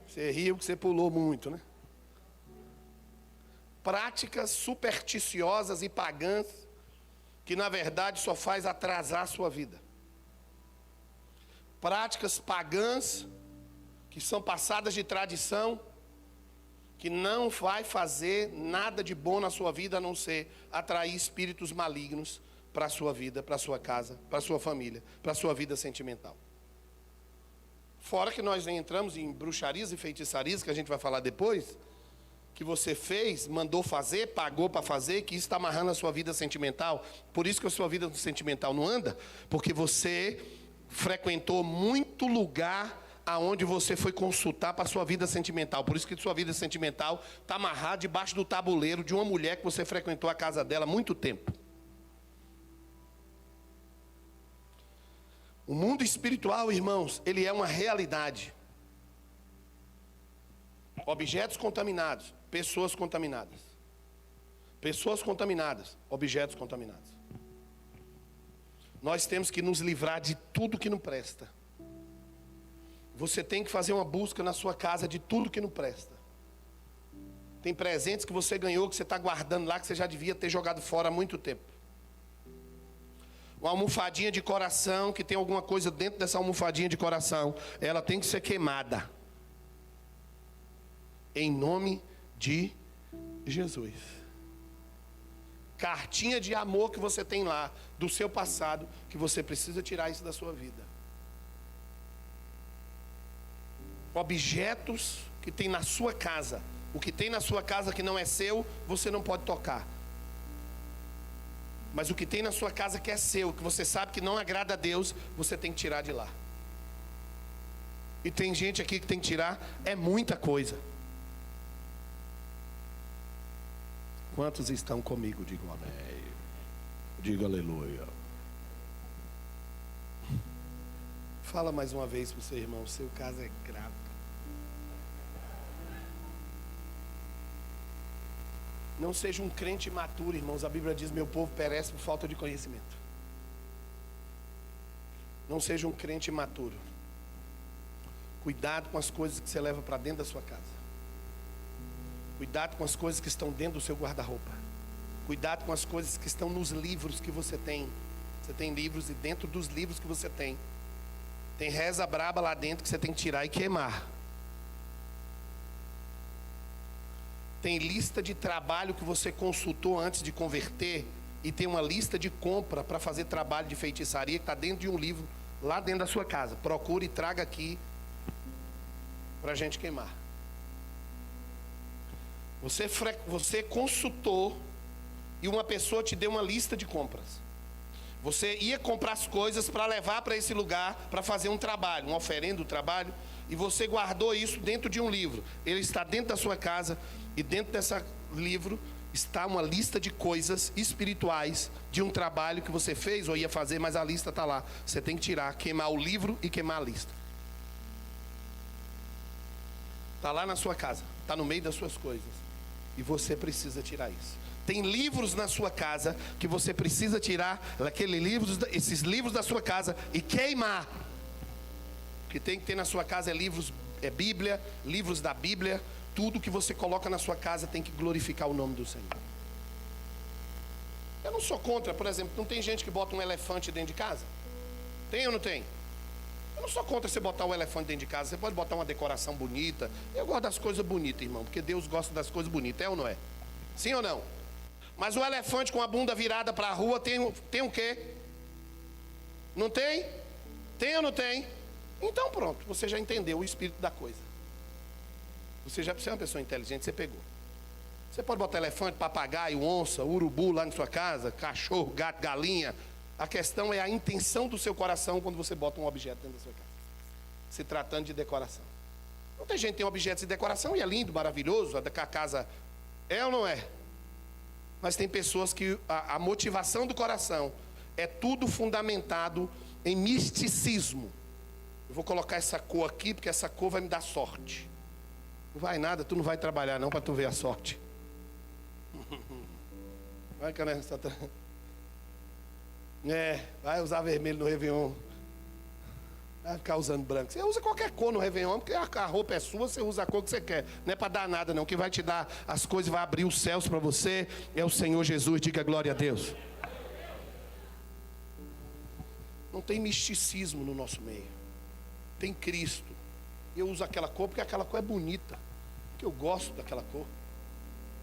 Você riu porque você pulou muito, né? Práticas supersticiosas e pagãs que na verdade só faz atrasar a sua vida. Práticas pagãs que são passadas de tradição, que não vai fazer nada de bom na sua vida, a não ser atrair espíritos malignos para a sua vida, para a sua casa, para a sua família, para a sua vida sentimental. Fora que nós entramos em bruxarias e feitiçarias, que a gente vai falar depois, que você fez, mandou fazer, pagou para fazer, que isso está amarrando a sua vida sentimental. Por isso que a sua vida sentimental não anda, porque você frequentou muito lugar aonde você foi consultar para a sua vida sentimental. Por isso que sua vida sentimental está amarrada debaixo do tabuleiro de uma mulher que você frequentou a casa dela há muito tempo. O mundo espiritual, irmãos, ele é uma realidade. Objetos contaminados, pessoas contaminadas. Pessoas contaminadas, objetos contaminados. Nós temos que nos livrar de tudo que não presta. Você tem que fazer uma busca na sua casa de tudo que não presta. Tem presentes que você ganhou, que você está guardando lá, que você já devia ter jogado fora há muito tempo. Uma almofadinha de coração, que tem alguma coisa dentro dessa almofadinha de coração, ela tem que ser queimada. Em nome de Jesus. Cartinha de amor que você tem lá, do seu passado, que você precisa tirar isso da sua vida. Objetos que tem na sua casa. O que tem na sua casa que não é seu, você não pode tocar. Mas o que tem na sua casa que é seu, que você sabe que não agrada a Deus, você tem que tirar de lá. E tem gente aqui que tem que tirar, é muita coisa. Quantos estão comigo? Digo amém. Digo aleluia. Fala mais uma vez para o seu irmão, seu caso é grave. Não seja um crente imaturo, irmãos. A Bíblia diz: meu povo perece por falta de conhecimento. Não seja um crente imaturo. Cuidado com as coisas que você leva para dentro da sua casa. Cuidado com as coisas que estão dentro do seu guarda-roupa. Cuidado com as coisas que estão nos livros que você tem. Você tem livros e dentro dos livros que você tem reza braba lá dentro que você tem que tirar e queimar. Tem lista de trabalho que você consultou antes de converter e tem uma lista de compra para fazer trabalho de feitiçaria que está dentro de um livro lá dentro da sua casa. Procure e traga aqui para a gente queimar. Você consultou e uma pessoa te deu uma lista de compras. Você ia comprar as coisas para levar para esse lugar, para fazer um trabalho, uma oferenda do trabalho, e você guardou isso dentro de um livro. Ele está dentro da sua casa, e dentro desse livro está uma lista de coisas espirituais de um trabalho que você fez ou ia fazer, mas a lista está lá. Você tem que tirar, queimar o livro e queimar a lista. Está lá na sua casa, está no meio das suas coisas, e você precisa tirar isso. Tem livros na sua casa que você precisa tirar esses livros da sua casa e queimar. O que tem que ter na sua casa é Bíblia, livros da Bíblia. Tudo que você coloca na sua casa tem que glorificar o nome do Senhor. Eu não sou contra, por exemplo, não tem gente que bota um elefante dentro de casa? Tem ou não tem? Eu não sou contra você botar um elefante dentro de casa. Você pode botar uma decoração bonita. Eu gosto das coisas bonitas, irmão, porque Deus gosta das coisas bonitas, é ou não é? Sim ou não? Mas o elefante com a bunda virada para a rua tem o quê? Não tem? Tem ou não tem? Então pronto, você já entendeu o espírito da coisa. Você é uma pessoa inteligente, você pegou. Você pode botar elefante, papagaio, onça, urubu lá na sua casa, cachorro, gato, galinha. A questão é a intenção do seu coração quando você bota um objeto dentro da sua casa, se tratando de decoração. Muita gente tem objetos de decoração e é lindo, maravilhoso, a casa é ou não é? Mas tem pessoas que a motivação do coração é tudo fundamentado em misticismo. Eu vou colocar essa cor aqui porque essa cor vai me dar sorte. Não vai nada, tu não vai trabalhar não para tu ver a sorte. Vai, cara, vai usar vermelho no Réveillon. Vai ficar usando branco. Você usa qualquer cor no Réveillon, porque a roupa é sua, você usa a cor que você quer. Não é para dar nada não, que vai te dar as coisas, vai abrir os céus para você, é o Senhor Jesus, diga glória a Deus. Não tem misticismo no nosso meio. Tem Cristo. Eu uso aquela cor porque aquela cor é bonita. Porque eu gosto daquela cor.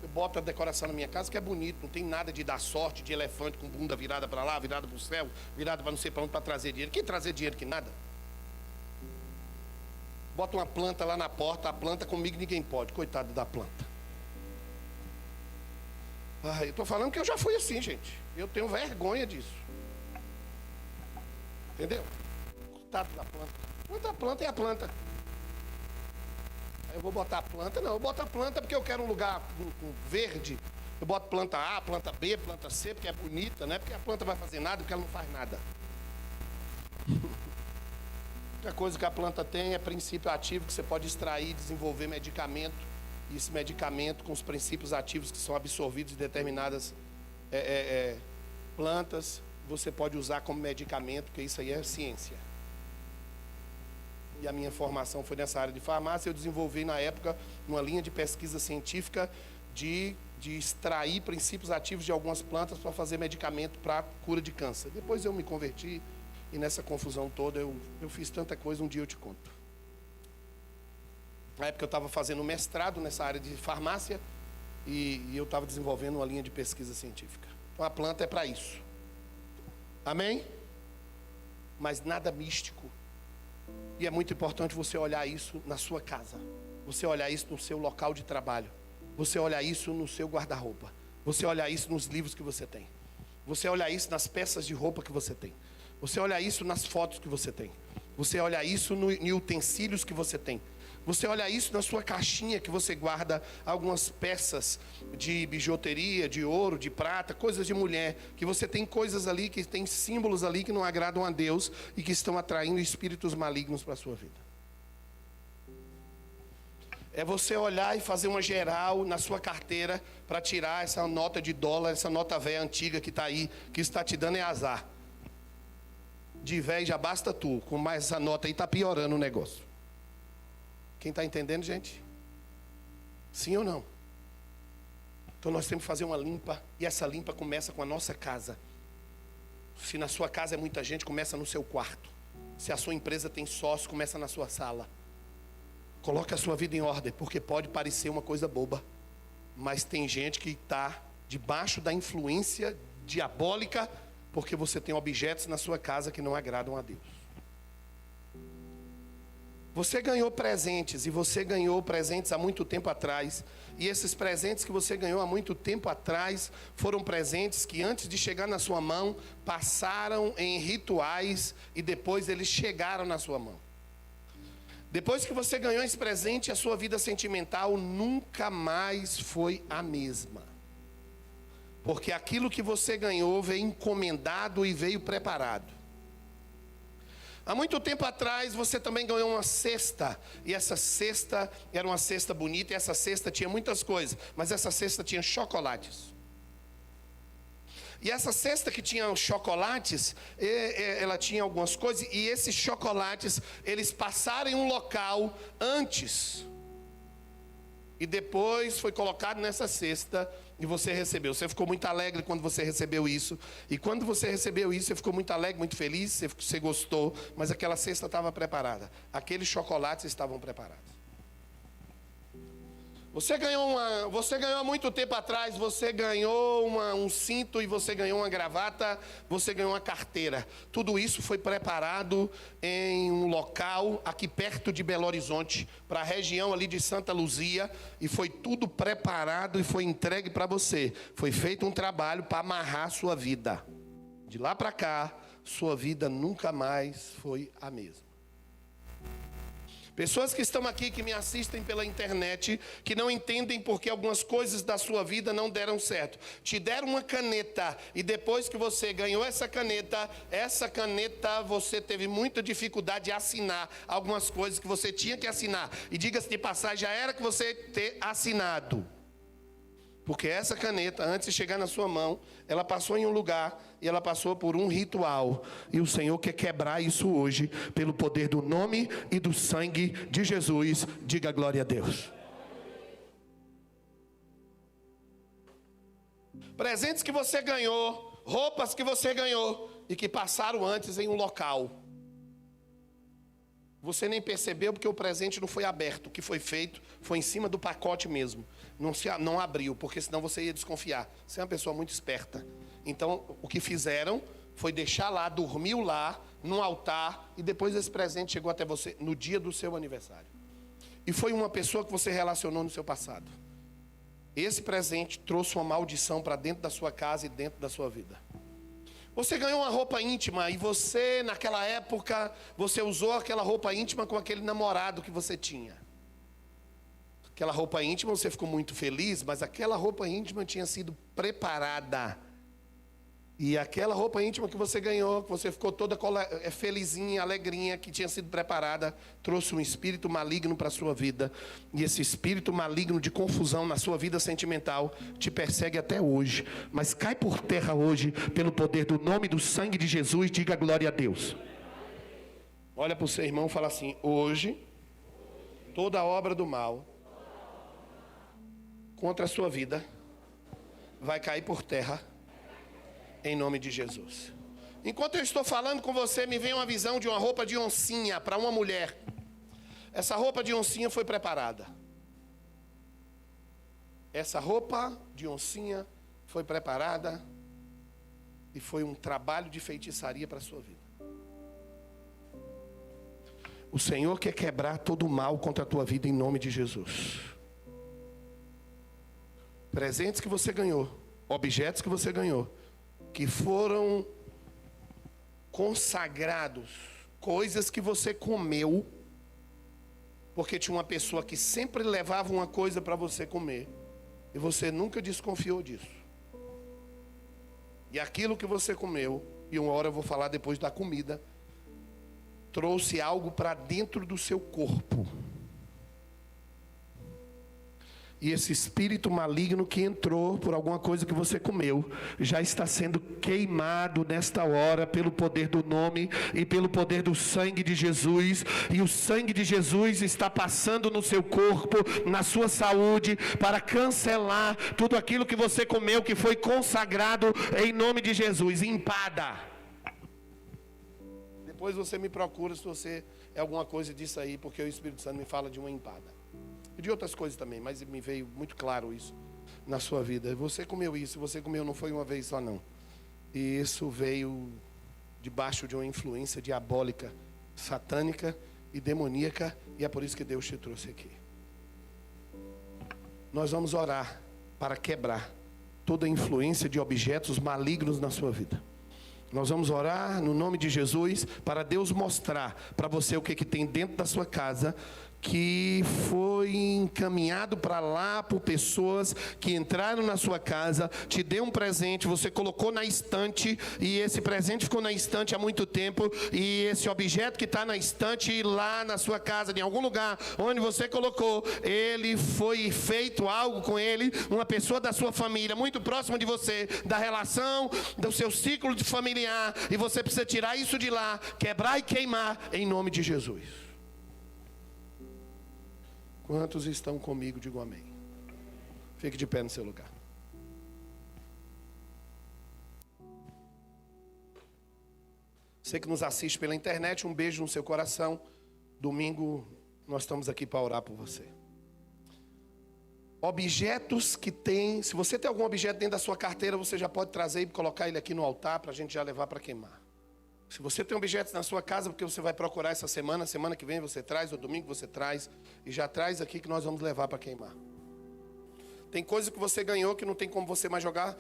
Eu boto a decoração na minha casa que é bonito. Não tem nada de dar sorte, de elefante com bunda virada para lá, virada para o céu, virada para não sei para onde, para trazer dinheiro. Quem trazer dinheiro que nada? Bota uma planta lá na porta, a planta comigo ninguém pode. Coitado da planta. Eu estou falando que eu já fui assim, gente. Eu tenho vergonha disso. Entendeu? Coitado da planta. Quanta planta é a planta? Aí eu vou botar a planta? Não, eu boto a planta porque eu quero um lugar com verde. Eu boto planta A, planta B, planta C, porque é bonita, né? Porque a planta vai fazer nada, porque ela não faz nada. A coisa que a planta tem é princípio ativo que você pode extrair, desenvolver medicamento. E esse medicamento com os princípios ativos que são absorvidos em determinadas plantas, você pode usar como medicamento, porque isso aí é ciência. E a minha formação foi nessa área de farmácia. Eu desenvolvi na época uma linha de pesquisa científica de extrair princípios ativos de algumas plantas para fazer medicamento para cura de câncer. Depois eu me converti e nessa confusão toda eu fiz tanta coisa, um dia eu te conto. Na época eu estava fazendo mestrado nessa área de farmácia e eu estava desenvolvendo uma linha de pesquisa científica. Então a planta é para isso. Amém? Mas nada místico. E é muito importante você olhar isso na sua casa. Você olhar isso no seu local de trabalho. Você olhar isso no seu guarda-roupa. Você olhar isso nos livros que você tem. Você olhar isso nas peças de roupa que você tem. Você olhar isso nas fotos que você tem. Você olhar isso em utensílios que você tem. Você olha isso na sua caixinha que você guarda algumas peças de bijuteria, de ouro, de prata, coisas de mulher. Que você tem coisas ali, que tem símbolos ali que não agradam a Deus e que estão atraindo espíritos malignos para a sua vida. É você olhar e fazer uma geral na sua carteira para tirar essa nota de dólar, essa nota velha antiga que está aí, que está te dando é azar. De velho já basta tu, com mais essa nota aí está piorando o negócio. Quem está entendendo, gente? Sim ou não? Então nós temos que fazer uma limpa. E essa limpa começa com a nossa casa. Se na sua casa é muita gente, começa no seu quarto. Se a sua empresa tem sócio, começa na sua sala. Coloque a sua vida em ordem, porque pode parecer uma coisa boba. Mas tem gente que está debaixo da influência diabólica, porque você tem objetos na sua casa que não agradam a Deus. Você ganhou presentes, e você ganhou presentes há muito tempo atrás. E esses presentes que você ganhou há muito tempo atrás foram presentes que antes de chegar na sua mão, passaram em rituais e depois eles chegaram na sua mão. Depois que você ganhou esse presente, a sua vida sentimental nunca mais foi a mesma. Porque aquilo que você ganhou veio encomendado e veio preparado. Há muito tempo atrás você também ganhou uma cesta. E essa cesta era uma cesta bonita. E essa cesta tinha muitas coisas. Mas essa cesta tinha chocolates. E essa cesta que tinha chocolates, ela tinha algumas coisas. E esses chocolates, eles passaram em um local antes. E depois foi colocado nessa cesta e você recebeu. Você ficou muito alegre quando você recebeu isso. E quando você recebeu isso, você ficou muito alegre, muito feliz, você gostou. Mas aquela cesta estava preparada. Aqueles chocolates estavam preparados. Você ganhou há muito tempo atrás, você ganhou um cinto e você ganhou uma gravata, você ganhou uma carteira. Tudo isso foi preparado em um local aqui perto de Belo Horizonte, para a região ali de Santa Luzia, e foi tudo preparado e foi entregue para você. Foi feito um trabalho para amarrar a sua vida. De lá para cá, sua vida nunca mais foi a mesma. Pessoas que estão aqui, que me assistem pela internet, que não entendem porque algumas coisas da sua vida não deram certo. Te deram uma caneta e depois que você ganhou essa caneta você teve muita dificuldade de assinar algumas coisas que você tinha que assinar. E diga-se de passagem, já era que você ter assinado. Porque essa caneta, antes de chegar na sua mão, ela passou em um lugar e ela passou por um ritual. E o Senhor quer quebrar isso hoje, pelo poder do nome e do sangue de Jesus. Diga glória a Deus. Presentes que você ganhou, roupas que você ganhou e que passaram antes em um local. Você nem percebeu porque o presente não foi aberto. O que foi feito foi em cima do pacote mesmo. Não abriu, porque senão você ia desconfiar. Você é uma pessoa muito esperta. Então, o que fizeram foi deixar lá, dormiu lá, no altar, e depois esse presente chegou até você no dia do seu aniversário. E foi uma pessoa que você relacionou no seu passado. Esse presente trouxe uma maldição para dentro da sua casa e dentro da sua vida. Você ganhou uma roupa íntima e você, naquela época, você usou aquela roupa íntima com aquele namorado que você tinha. Aquela roupa íntima, você ficou muito feliz, mas aquela roupa íntima tinha sido preparada. E aquela roupa íntima que você ganhou, que você ficou toda felizinha, alegrinha, que tinha sido preparada, trouxe um espírito maligno para a sua vida. E esse espírito maligno de confusão na sua vida sentimental te persegue até hoje. Mas cai por terra hoje, pelo poder do nome e do sangue de Jesus. Diga glória a Deus. Olha para o seu irmão e fala assim: hoje, toda obra do mal contra a sua vida vai cair por terra, em nome de Jesus. Enquanto eu estou falando com você, me vem uma visão de uma roupa de oncinha para uma mulher. Essa roupa de oncinha foi preparada. Essa roupa de oncinha foi preparada e foi um trabalho de feitiçaria para a sua vida. O Senhor quer quebrar todo o mal contra a tua vida em nome de Jesus. Presentes que você ganhou, objetos que você ganhou, que foram consagrados, coisas que você comeu, porque tinha uma pessoa que sempre levava uma coisa para você comer, e você nunca desconfiou disso. E aquilo que você comeu, e uma hora eu vou falar depois da comida, trouxe algo para dentro do seu corpo. E esse espírito maligno que entrou por alguma coisa que você comeu, já está sendo queimado nesta hora pelo poder do nome e pelo poder do sangue de Jesus. E o sangue de Jesus está passando no seu corpo, na sua saúde, para cancelar tudo aquilo que você comeu, que foi consagrado em nome de Jesus. Empada. Depois você me procura se você é alguma coisa disso aí, porque o Espírito Santo me fala de uma empada. E de outras coisas também, mas me veio muito claro isso na sua vida. Você comeu isso, você comeu, não foi uma vez só não. E isso veio debaixo de uma influência diabólica, satânica e demoníaca, e é por isso que Deus te trouxe aqui. Nós vamos orar para quebrar toda a influência de objetos malignos na sua vida. Nós vamos orar no nome de Jesus para Deus mostrar para você o que tem dentro da sua casa, que foi encaminhado para lá por pessoas que entraram na sua casa, te deu um presente, você colocou na estante, e esse presente ficou na estante há muito tempo, e esse objeto que está na estante lá na sua casa, em algum lugar onde você colocou, ele foi feito algo com ele, uma pessoa da sua família, muito próxima de você, da relação, do seu ciclo de familiar, e você precisa tirar isso de lá, quebrar e queimar, em nome de Jesus. Quantos estão comigo? Digo amém. Fique de pé no seu lugar. Você que nos assiste pela internet, um beijo no seu coração. Domingo nós estamos aqui para orar por você. Objetos que tem, se você tem algum objeto dentro da sua carteira, você já pode trazer e colocar ele aqui no altar para a gente já levar para queimar. Se você tem objetos na sua casa, porque você vai procurar essa semana que vem você traz, ou domingo você traz, e já traz aqui que nós vamos levar para queimar. Tem coisa que você ganhou que não tem como você mais jogar,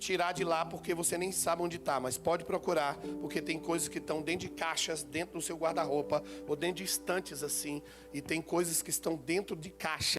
tirar de lá porque você nem sabe onde está, mas pode procurar, porque tem coisas que estão dentro de caixas, dentro do seu guarda-roupa, ou dentro de estantes assim, e tem coisas que estão dentro de caixa.